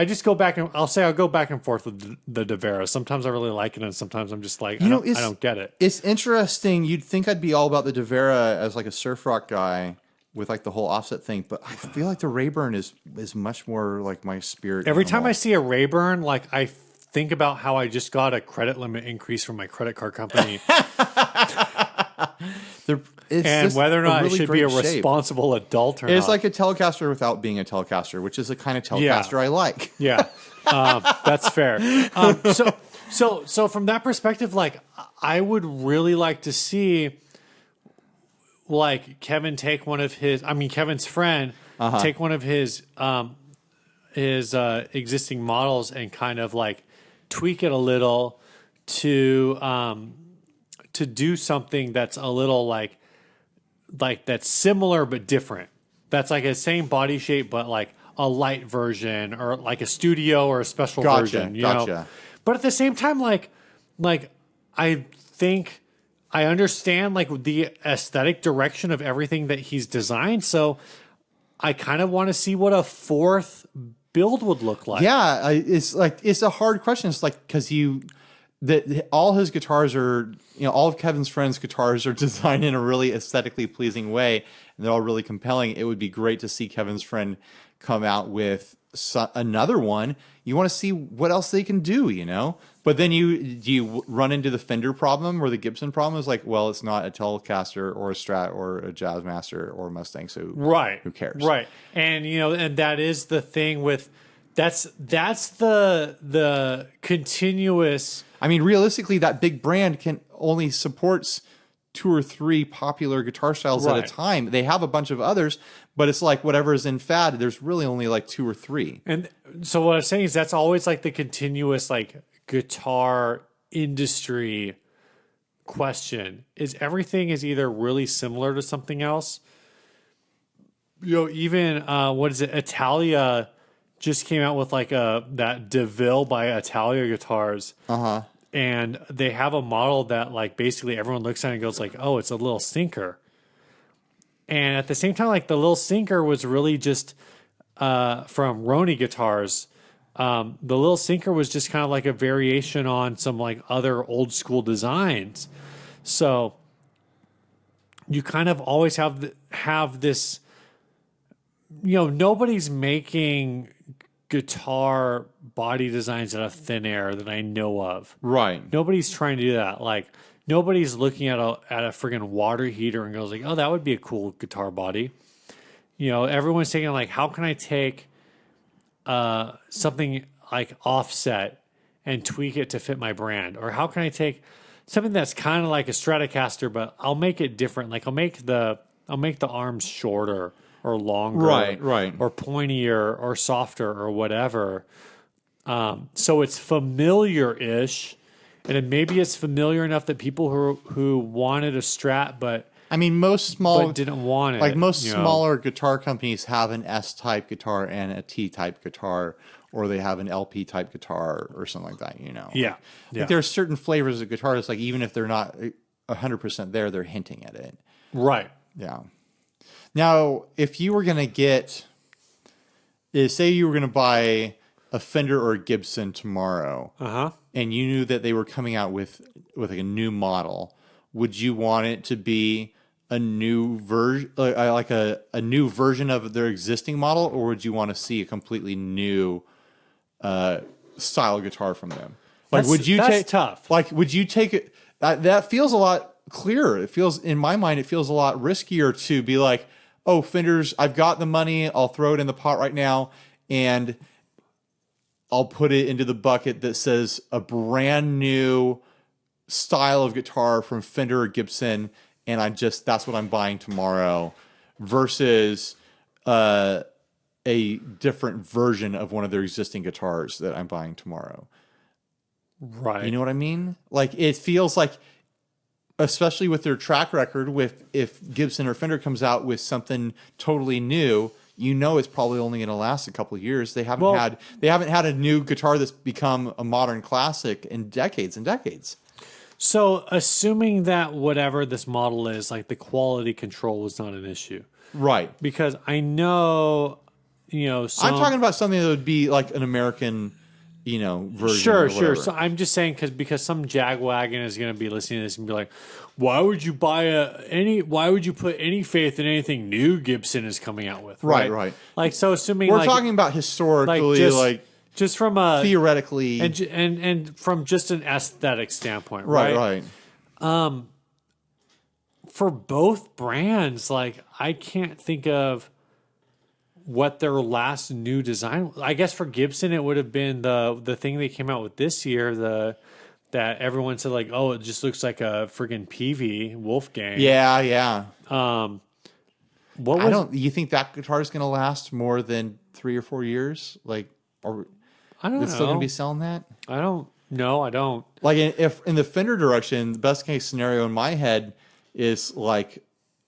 just go back and I'll go back and forth with the Devera. Sometimes I really like it, and sometimes I'm just like, I don't get it. It's interesting. You'd think I'd be all about the Devera as like a surf rock guy with like the whole offset thing, but I feel like the Rayburn is much more like my spirit. Every time I see a Rayburn, like I think about how I just got a credit limit increase from my credit card company. And whether or not I should be a responsible adult or not. It's like a Telecaster without being a Telecaster, which is the kind of Telecaster I like. Yeah, that's fair. So from that perspective, like I would really like to see like Kevin's friend take one of his existing models and kind of like tweak it a little to do something that's a little like that's similar but different. That's like a same body shape but like a light version or like a studio or a special version. You know? But at the same time, like I think I understand like the aesthetic direction of everything that he's designed. So I kind of want to see what a fourth build would look like. Yeah, it's a hard question. It's like because all his guitars are, all of Kevin's friends' guitars are designed in a really aesthetically pleasing way, and they're all really compelling. It would be great to see Kevin's friend come out with another one. You want to see what else they can do, But then you run into the Fender problem or the Gibson problem. Is like, well, it's not a Telecaster or a Strat or a Jazzmaster or a Mustang, so who cares? Right, and and that is the thing with that's the continuous. I mean, realistically, that big brand can only supports 2 or 3 popular guitar styles at a time. They have a bunch of others, but it's like whatever is in fad, there's really only like 2 or 3. And so what I'm saying is that's always like the continuous like guitar industry question is everything is either really similar to something else. Even what is it? Italia just came out with like that DeVille by Italia guitars. And they have a model that like basically everyone looks at it and goes like, oh, it's a little sinker. And at the same time, like the little sinker was really just from Roni guitars. The little sinker was just kind of like a variation on some like other old school designs. So you kind of always have this, nobody's making guitar body designs out of thin air that I know of. Right. Nobody's trying to do that. Like nobody's looking at a friggin' water heater and goes like, oh, that would be a cool guitar body. Everyone's thinking like, how can I take something like offset and tweak it to fit my brand? Or how can I take something that's kind of like a Stratocaster, but I'll make it different. Like I'll make the arms shorter or longer, right, or pointier or softer or whatever. So it's familiar-ish, and then maybe it's familiar enough that people who wanted a Strat, but I mean, but didn't want it. Like most smaller guitar companies have an S-type guitar and a T-type guitar, or they have an LP-type guitar or something like that. Yeah. Like there are certain flavors of guitars, like even if they're not 100% there, they're hinting at it. Right. Yeah. Now, if you were going to say you were going to buy a Fender or a Gibson tomorrow, and you knew that they were coming out with like a new model, would you want it to be a new version, like a new version of their existing model, or would you want to see a completely new style guitar from them? Like, that's tough. Like, would you take it? That feels a lot clearer. It feels, in my mind, it feels a lot riskier to be like, oh, Fenders, I've got the money, I'll throw it in the pot right now, and I'll put it into the bucket that says a brand new style of guitar from Fender or Gibson, and that's what I'm buying tomorrow, versus a different version of one of their existing guitars that I'm buying tomorrow. Right. You know what I mean? Like, it feels like, especially with their track record, if Gibson or Fender comes out with something totally new, it's probably only going to last a couple of years. They haven't had a new guitar that's become a modern classic in decades and decades. So, assuming that whatever this model is, like the quality control is not an issue. Right. Because I know, I'm talking about something that would be like an American, version. Sure. So I'm just saying because some jagwagon is going to be listening to this and be like, why would you why would you put any faith in anything new Gibson is coming out with? Right. Like, so assuming we're talking about historically, just from a theoretically, and from just an aesthetic standpoint, right? For both brands, like, I can't think of what their last new design. I guess for Gibson, it would have been the thing they came out with this year. That everyone said, like, oh, it just looks like a friggin' PV Wolfgang. Yeah. What you think that guitar is going to last more than 3 or 4 years? Like, I don't know. It's still going to be selling that? I don't know. I don't. Like, if in the Fender direction, the best case scenario in my head is like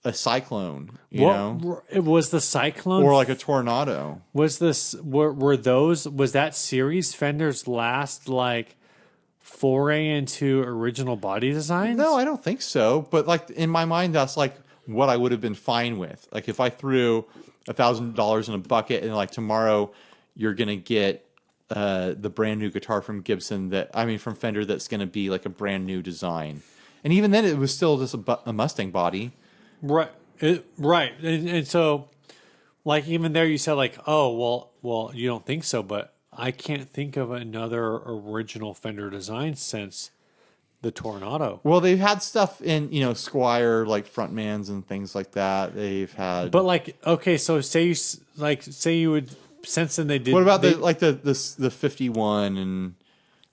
a Cyclone, It was the Cyclone, or like a Tornado. Was that series Fender's last like foray into original body designs? No, I don't think so. But like, in my mind, that's like what I would have been fine with. Like, if I threw $1,000 in a bucket and like tomorrow you're gonna get the brand new guitar from from Fender, that's gonna be like a brand new design, and even then it was still just a Mustang body. Right. And so, like, even there you said, like, oh, well, you don't think so, but I can't think of another original Fender design since the Tornado. Well, they've had stuff in, Squire, like frontmans and things like that. They've had... But, like, okay, so say you would... Since then they did... What about the 51 and...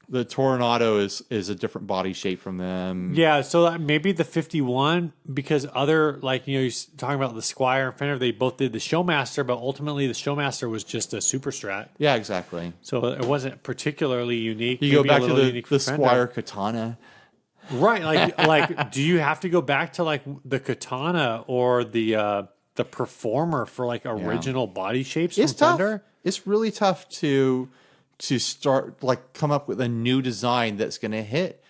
The Tornado is a different body shape from them. Yeah, so maybe the 51, because other, like, you're talking about the Squire and Fender, they both did the Showmaster, but ultimately the Showmaster was just a Super Strat. Yeah, exactly. So it wasn't particularly unique. You go back to the Squire Katana. Right, like do you have to go back to like the Katana or the Performer for like original body shapes from Fender? It's really tough to start, like, come up with a new design that's going to hit.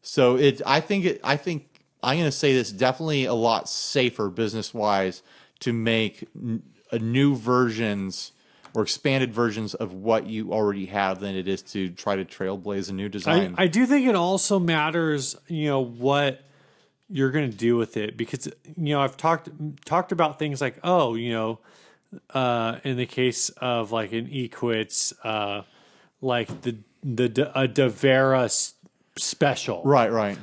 So I think I'm going to say this, definitely a lot safer business wise to make new versions or expanded versions of what you already have than it is to try to trailblaze a new design. I do think it also matters, what you're going to do with it, because I've talked about things like, in the case of like an Equitz, like a Devera special, right,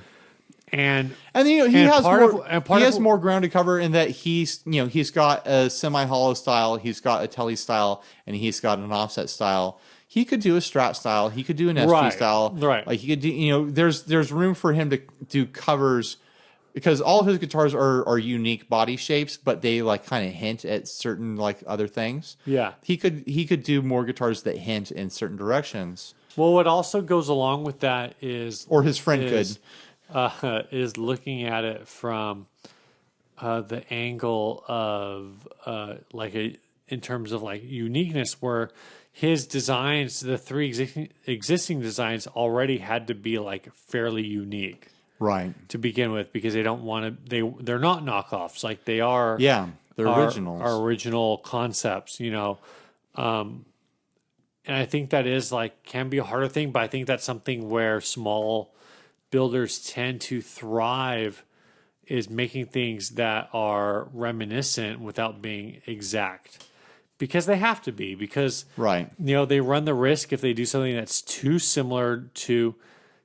and he has more ground to cover in that he's got a semi-hollow style, he's got a Tele style, and he's got an offset style. He could do a Strat style, he could do an SG style, right? Like, he could do, there's room for him to do covers, because all of his guitars are unique body shapes, but they like kind of hint at certain like other things. Yeah. He could do more guitars that hint in certain directions. Well, what also goes along with that is, or his friend is looking at it from the angle of in terms of like uniqueness, where his designs, the three existing designs already had to be like fairly unique. Right. To begin with, because they don't want to, they're not knockoffs. Like, they are. Yeah, they're originals. Are original concepts, And I think that is can be a harder thing, but I think that's something where small builders tend to thrive, is making things that are reminiscent without being exact. Because they have to be, because they run the risk, if they do something that's too similar to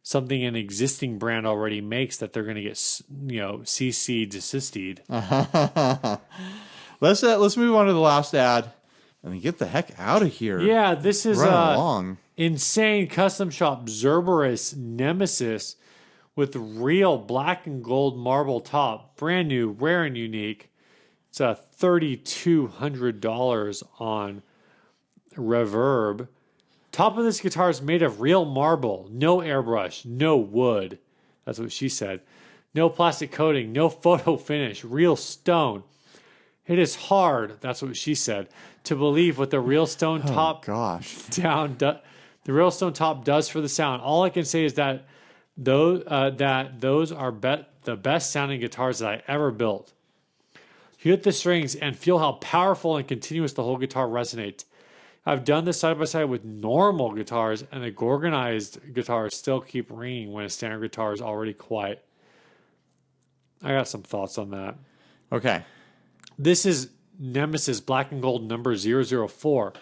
something an existing brand already makes, that they're going to get, CC desisted. Let's move on to the last ad and get the heck out of here. Yeah, this is along. Insane Custom Shop Zerberus Nemesis, with real black and gold marble top, brand new, rare and unique. It's $3,200 on Reverb. Top of this guitar is made of real marble, no airbrush, no wood. That's what she said. No plastic coating, no photo finish, real stone. It is hard, that's what she said, to believe what the real stone top the real stone top does for the sound. All I can say is that those are the best sounding guitars that I ever built. You hit the strings and feel how powerful and continuous the whole guitar resonates. I've done this side by side with normal guitars, and the Gorgonized guitars still keep ringing when a standard guitar is already quiet. I got some thoughts on that. Okay. This is Nemesis Black and Gold number 004.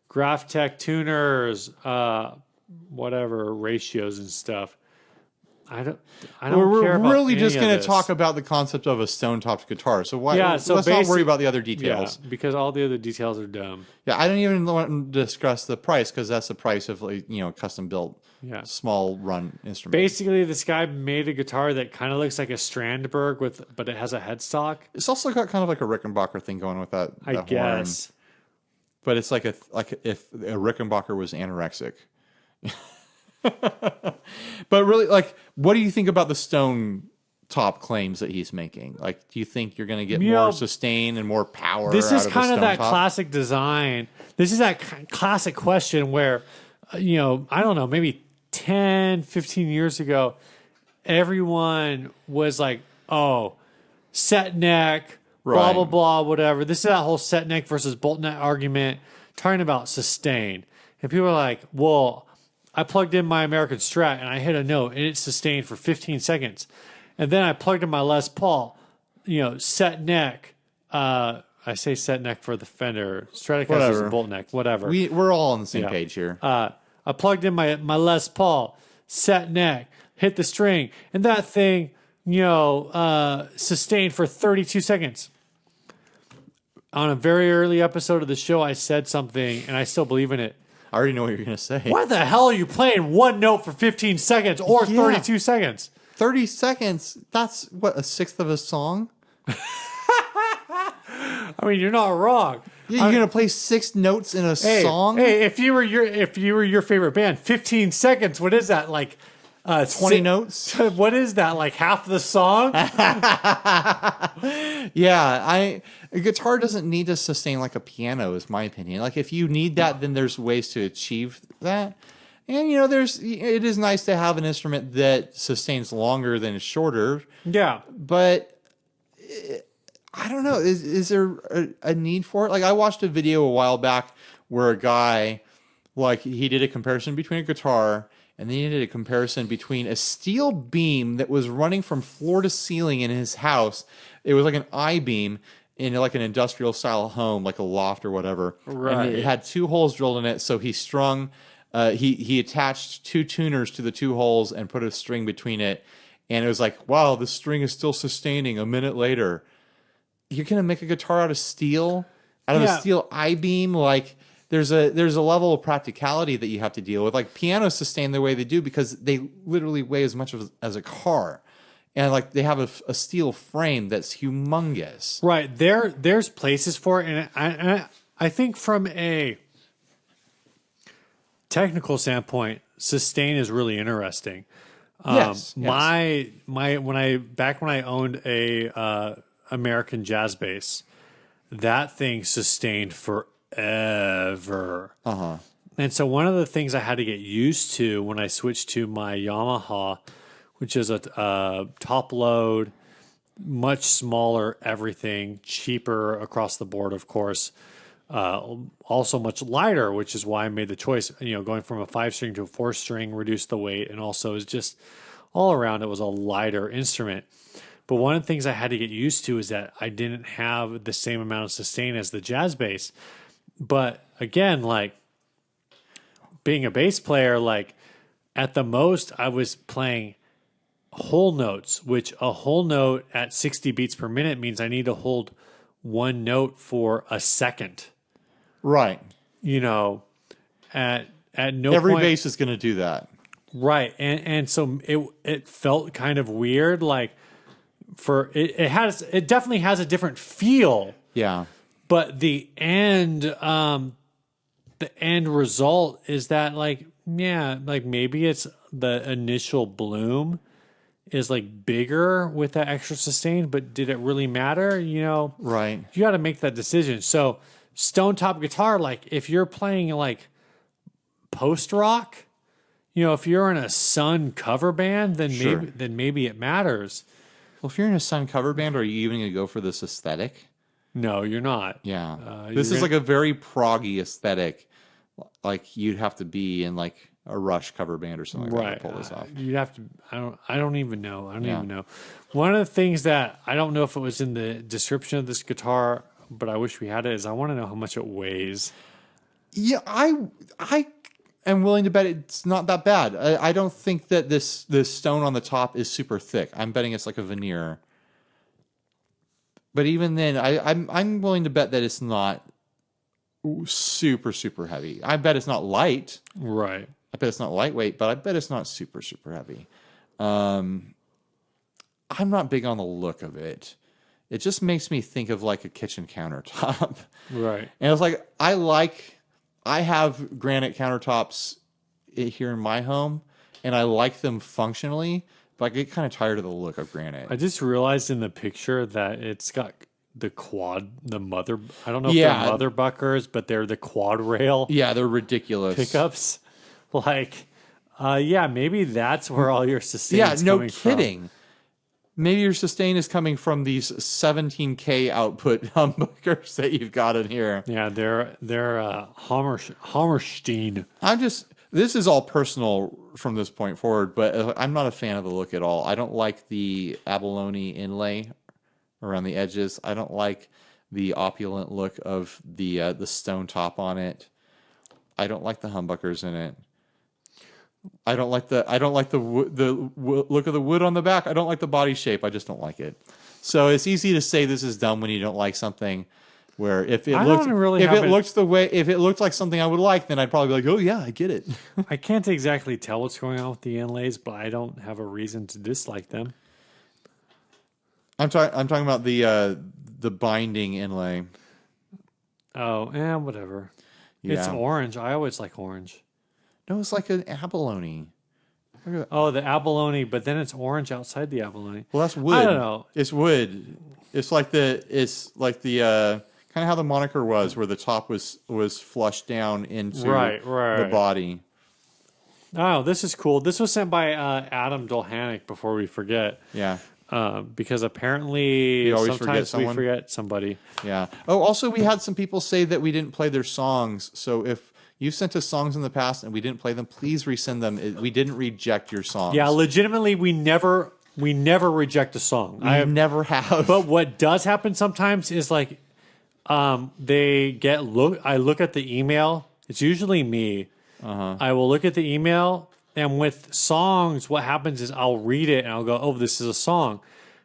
Graph Tech tuners, whatever, ratios and stuff. I don't care about We're really any just of going to this. talk about the concept of a stone-topped guitar. So why? Yeah, so let's not worry basic- about the other details. Yeah, because all the other details are dumb. Yeah, I don't even want to discuss the price because that's the price of custom-built, small run instrument. Basically, this guy made a guitar that kind of looks like a Strandberg but it has a headstock. It's also got kind of like a Rickenbacker thing going with that. I guess. Horn. But it's like if a Rickenbacker was anorexic. But really, what do you think about the stone top claims that he's making? Like, do you think you're going to get more sustain and more power? This is out of kind a of that stone top? classic design. This is that classic question where, I don't know, maybe 10, 15 years ago, everyone was like, oh, set neck, blah, Right. blah, blah, whatever. This is that whole set neck versus bolt neck argument, talking about sustain. And people are like, well, I plugged in my American Strat and I hit a note and it sustained for 15 seconds. And then I plugged in my Les Paul, set neck. I say set neck for the Fender. Stratocaster is bolt neck, whatever. We're all on the same page here. I plugged in my Les Paul, set neck, hit the string, and that thing, sustained for 32 seconds. On a very early episode of the show, I said something, and I still believe in it. I already know what you're going to say. Why the hell are you playing one note for 15 seconds or 32 seconds? 30 seconds? That's, what, a sixth of a song? I mean, you're not wrong. Yeah, you're going to play 6 notes in a song? Hey, if you were your favorite band, 15 seconds, what is that? Like 20 notes? What is that? Like half the song? Yeah, a guitar doesn't need to sustain like a piano, is my opinion. Like, if you need that, then there's ways to achieve that. And it is nice to have an instrument that sustains longer than is shorter. Yeah, But I don't know. Is there a need for it? Like, I watched a video a while back where a guy, he did a comparison between a guitar and then he did a comparison between a steel beam that was running from floor to ceiling in his house. It was like an I-beam in like an industrial style home, like a loft or whatever. Right. And it had 2 holes drilled in it. So he strung, he attached 2 tuners to the 2 holes and put a string between it. And it was like, wow, the string is still sustaining a minute later. You're going to make a guitar out of steel? Out of a steel I-beam? Like, there's a level of practicality that you have to deal with. Like, pianos sustain the way they do because they literally weigh as much as a car. And, they have a steel frame that's humongous. right. There's places for it, and I think from a technical standpoint, sustain is really interesting. Yes. My when I owned a American jazz bass, that thing sustained forever. And so one of the things I had to get used to when I switched to my Yamaha, which is a top load, much smaller everything, cheaper across the board, of course. Also much lighter, which is why I made the choice, going from a 5-string to a 4-string, reduced the weight, and also is just all around it was a lighter instrument. But one of the things I had to get used to is that I didn't have the same amount of sustain as the jazz bass. But again, being a bass player, at the most I was playing whole notes, which a whole note at 60 beats per minute means I need to hold one note for a second. Right. At no Every point, bass is going to do that. Right. And so it felt kind of weird. Like it definitely has a different feel, Yeah. but the end result is that like, yeah, like maybe it's the initial bloom is like bigger with that extra sustain, but did it really matter? You know, Right. you got to make that decision. So stone top guitar, like if you're playing like post rock, you know, if you're in a Sun cover band, then Sure. maybe it matters. Well, if you're in a Sun cover band, are you even going to go for this aesthetic? No, you're not. Yeah. This is like a very proggy aesthetic. Like you'd have to be in like a Rush cover band or something like that to pull this off. You'd have to. I don't even know. I don't Yeah. even know. One of the things that I don't know if it was in the description of this guitar, but I wish we had it, is I want to know how much it weighs. Yeah, I am willing to bet it's not that bad. I don't think that this stone on the top is super thick. I'm betting it's like a veneer. But even then, I'm willing to bet that it's not super heavy. I bet it's not light. Right. I bet it's not lightweight, but I bet it's not super heavy. I'm not big on the look of it. It just makes me think of like a kitchen countertop. Right. And it's like I have granite countertops here in my home, and I like them functionally, but I get kind of tired of the look of granite. I just realized in the picture that it's got the mother. I don't know if Yeah. they're mother buckers, but they're the quad rail Yeah, they're ridiculous. pickups. Like, yeah, maybe that's where all your sustain. Yeah, no coming from. kidding. Maybe your sustain is coming from these 17K output humbuckers that you've got in here. Yeah, they're Hammerstein. This is all personal from this point forward, but I'm not a fan of the look at all. I don't like the abalone inlay around the edges. I don't like the opulent look of the stone top on it. I don't like the humbuckers in it. I don't like the look of the wood on the back. I don't like the body shape. I just don't like it. So it's easy to say this is dumb when you don't like something. Where if it looked like something I would like, then I'd probably be like, oh yeah, I get it. I can't exactly tell what's going on with the inlays, but I don't have a reason to dislike them. I'm talking about the binding inlay. Oh, whatever. Yeah. It's orange. I always like orange. No, it's like an abalone. Oh, the abalone, but then it's orange outside the abalone. Well, that's wood. I don't know. It's wood. It's like the kind of how the moniker was, where the top was flushed down into the body. Oh, this is cool. This was sent by Adam Dolhanic, before we forget. Yeah. Because apparently sometimes we forget somebody. Yeah. Oh, also we had some people say that we didn't play their songs. So if you sent us songs in the past and we didn't play them, please resend them. We didn't reject your songs. Yeah, legitimately, we never reject a song. I never have. But what does happen sometimes is like, I look at the email. It's usually me. I will look at the email, and with songs, what happens is I'll read it and I'll go, "Oh, this is a song,"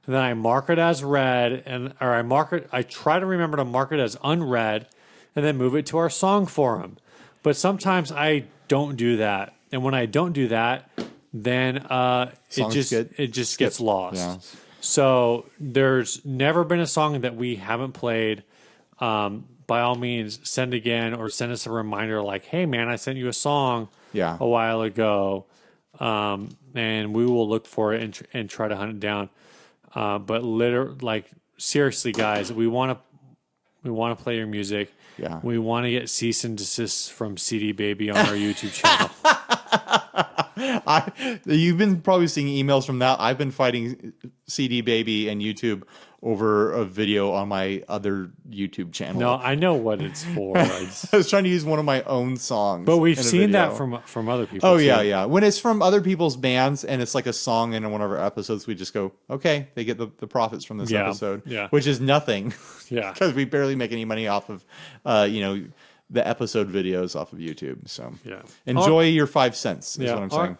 and then I mark it as read, I try to remember to mark it as unread, and then move it to our song forum. But sometimes I don't do that, and when I don't do that, then it just gets lost. Yeah. So there's never been a song that we haven't played. By all means, send again or send us a reminder like, hey, man, I sent you a song a while ago, and we will look for it and try to hunt it down. But seriously, guys, we want to play your music. Yeah. We want to get cease and desist from CD Baby on our YouTube channel. You've been probably seeing emails from that. I've been fighting CD Baby and YouTube over a video on my other YouTube channel. No, I know what it's for. I was trying to use one of my own songs. But we've seen that from other people. Oh, too. yeah. When it's from other people's bands and it's like a song in one of our episodes, we just go, okay, they get the profits from this episode. Yeah. Which is nothing. Yeah. Because we barely make any money off of, the episode videos off of YouTube. So enjoy your 5 cents is what I'm saying.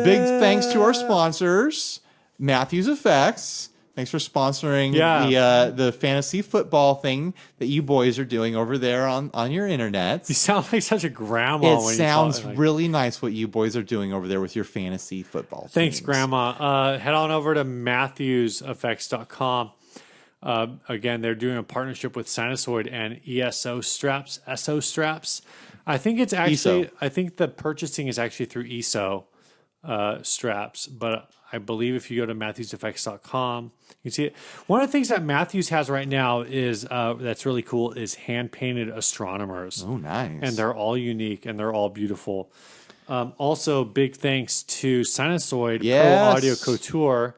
Big thanks to our sponsors, Matthews Effects. Thanks for sponsoring the fantasy football thing that you boys are doing over there on your internet. You sound like such a grandma. It sounds really nice what you boys are doing over there with your fantasy football. Thanks, teams. Grandma. Head on over to MatthewsEffects.com. Again, they're doing a partnership with Sinusoid and ESO straps, SO straps. I think it's actually, ESO. I think the purchasing is actually through ESO straps, but I believe if you go to MatthewsEffects.com, you can see it. One of the things that Matthews has right now is that's really cool is hand painted astronomers. Oh, nice! And they're all unique and they're all beautiful. Also, big thanks to Sinusoid Pro Audio Couture.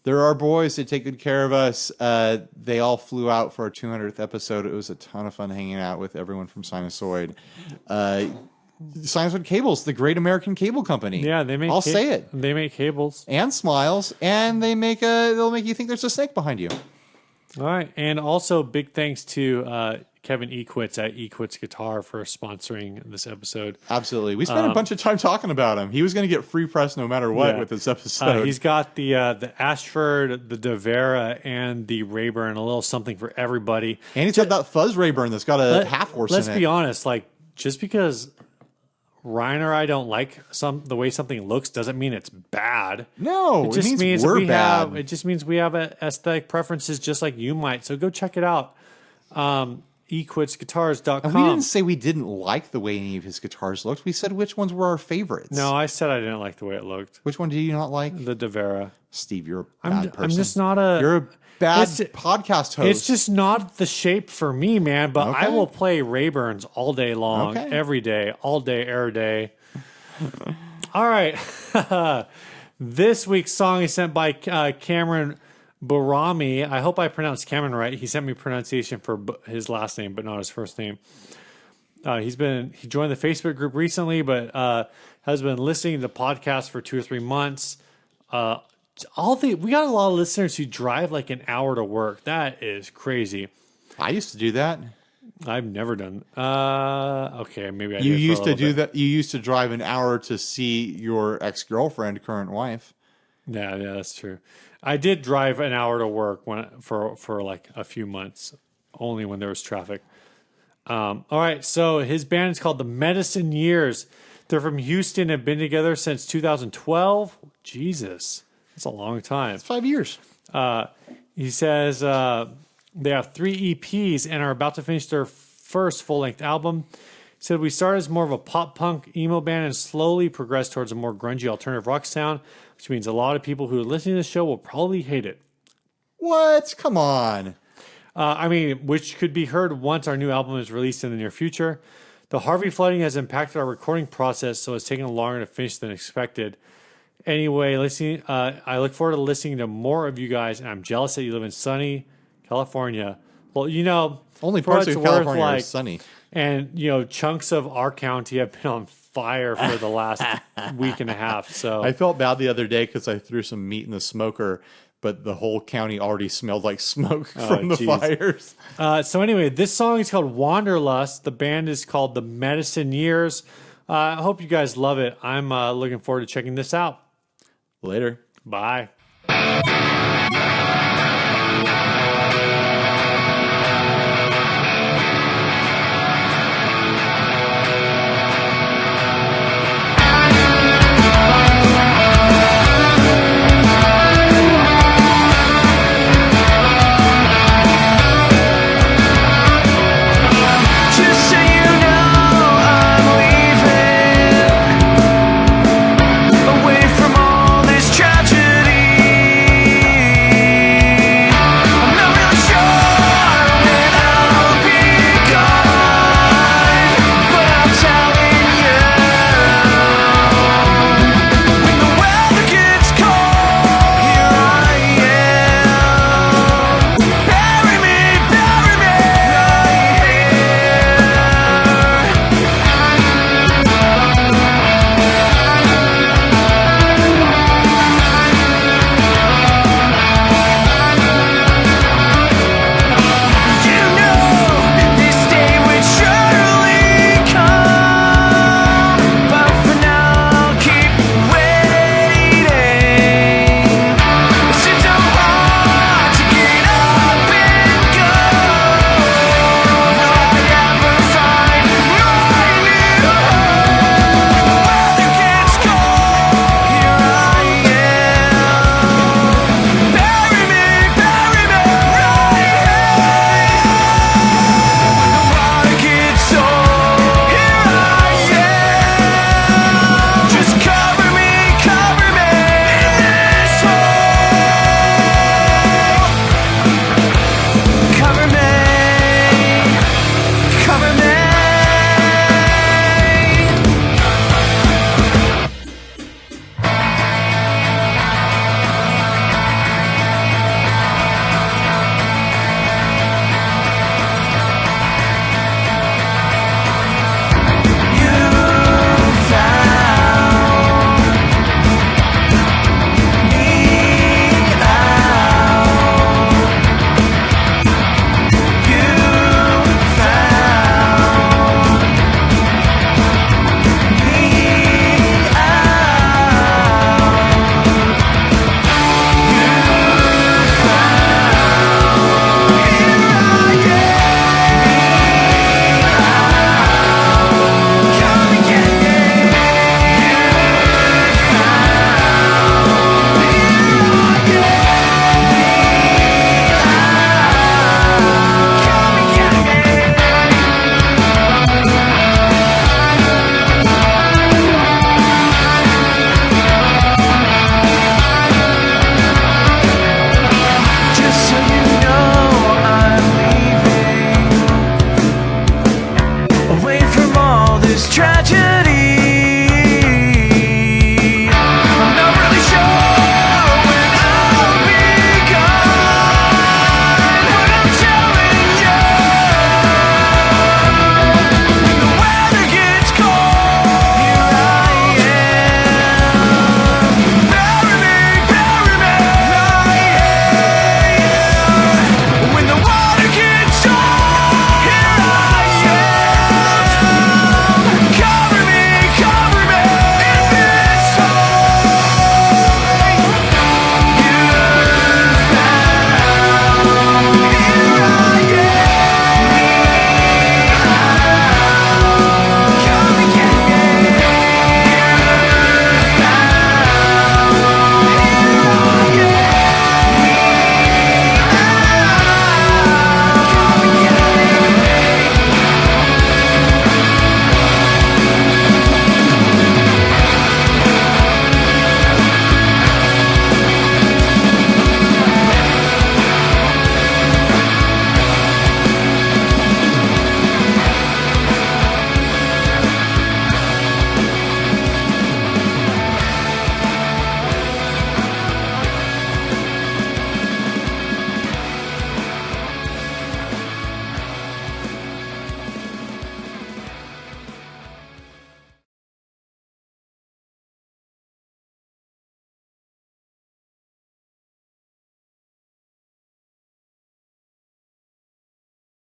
They're our boys. They take good care of us. They all flew out for our 200th episode. It was a ton of fun hanging out with everyone from Sinusoid. Sinusoid Cables, the great American cable company. Yeah, they make. I'll say it. They make cables and smiles, and they'll make you think there's a snake behind you. All right, and also big thanks to Kevin Equitz at Equitz Guitar for sponsoring this episode. Absolutely. We spent a bunch of time talking about him. He was going to get free press no matter what with this episode. He's got the Ashford, the Devera, and the Rayburn, a little something for everybody. And he's got that fuzz Rayburn that's got a half horse in it. Let's be honest, like just because Ryan or I don't like the way something looks doesn't mean it's bad. No, it just means we're bad. It just means we have aesthetic preferences just like you might. So go check it out. equitsguitars.com. And we didn't say we didn't like the way any of his guitars looked. We said which ones were our favorites. No, I said I didn't like the way it looked. Which one do you not like? The Devera. Steve, you're a bad person. I'm just not a... You're a bad podcast host. It's just not the shape for me, man. But I will play Rayburns all day long, every day, all day, every day. All right. This week's song is sent by Cameron Bahrami. I hope I pronounced Cameron right. He sent me pronunciation for his last name, but not his first name. He joined the Facebook group recently, but has been listening to the podcast for 2 or 3 months. We got a lot of listeners who drive like an hour to work. That is crazy. I used to do that. I've never done. Okay, maybe I. You used to do that. You used to drive an hour to see your ex-girlfriend, current wife. Yeah, that's true. I did drive an hour to work for like a few months, only when there was traffic. All right, so his band is called the Medicine Years. They're from Houston, have been together since 2012. Jesus, that's a long time. It's 5 years. He says they have 3 EPs and are about to finish their first full-length album. He said, we started as more of a pop-punk emo band and slowly progressed towards a more grungy alternative rock sound, which means a lot of people who are listening to the show will probably hate it. What? Come on. Which could be heard once our new album is released in the near future. The Harvey flooding has impacted our recording process, so it's taken longer to finish than expected. Anyway, I look forward to listening to more of you guys, and I'm jealous that you live in sunny California. Well, only parts of California are sunny. And, chunks of our county have been on fire for the last week and a half. So I felt bad the other day because I threw some meat in the smoker, but the whole county already smelled like smoke from the fires. So anyway, this song is called Wanderlust. The band is called the Medicine Years. I hope you guys love it. I'm looking forward to checking this out. Later. Bye.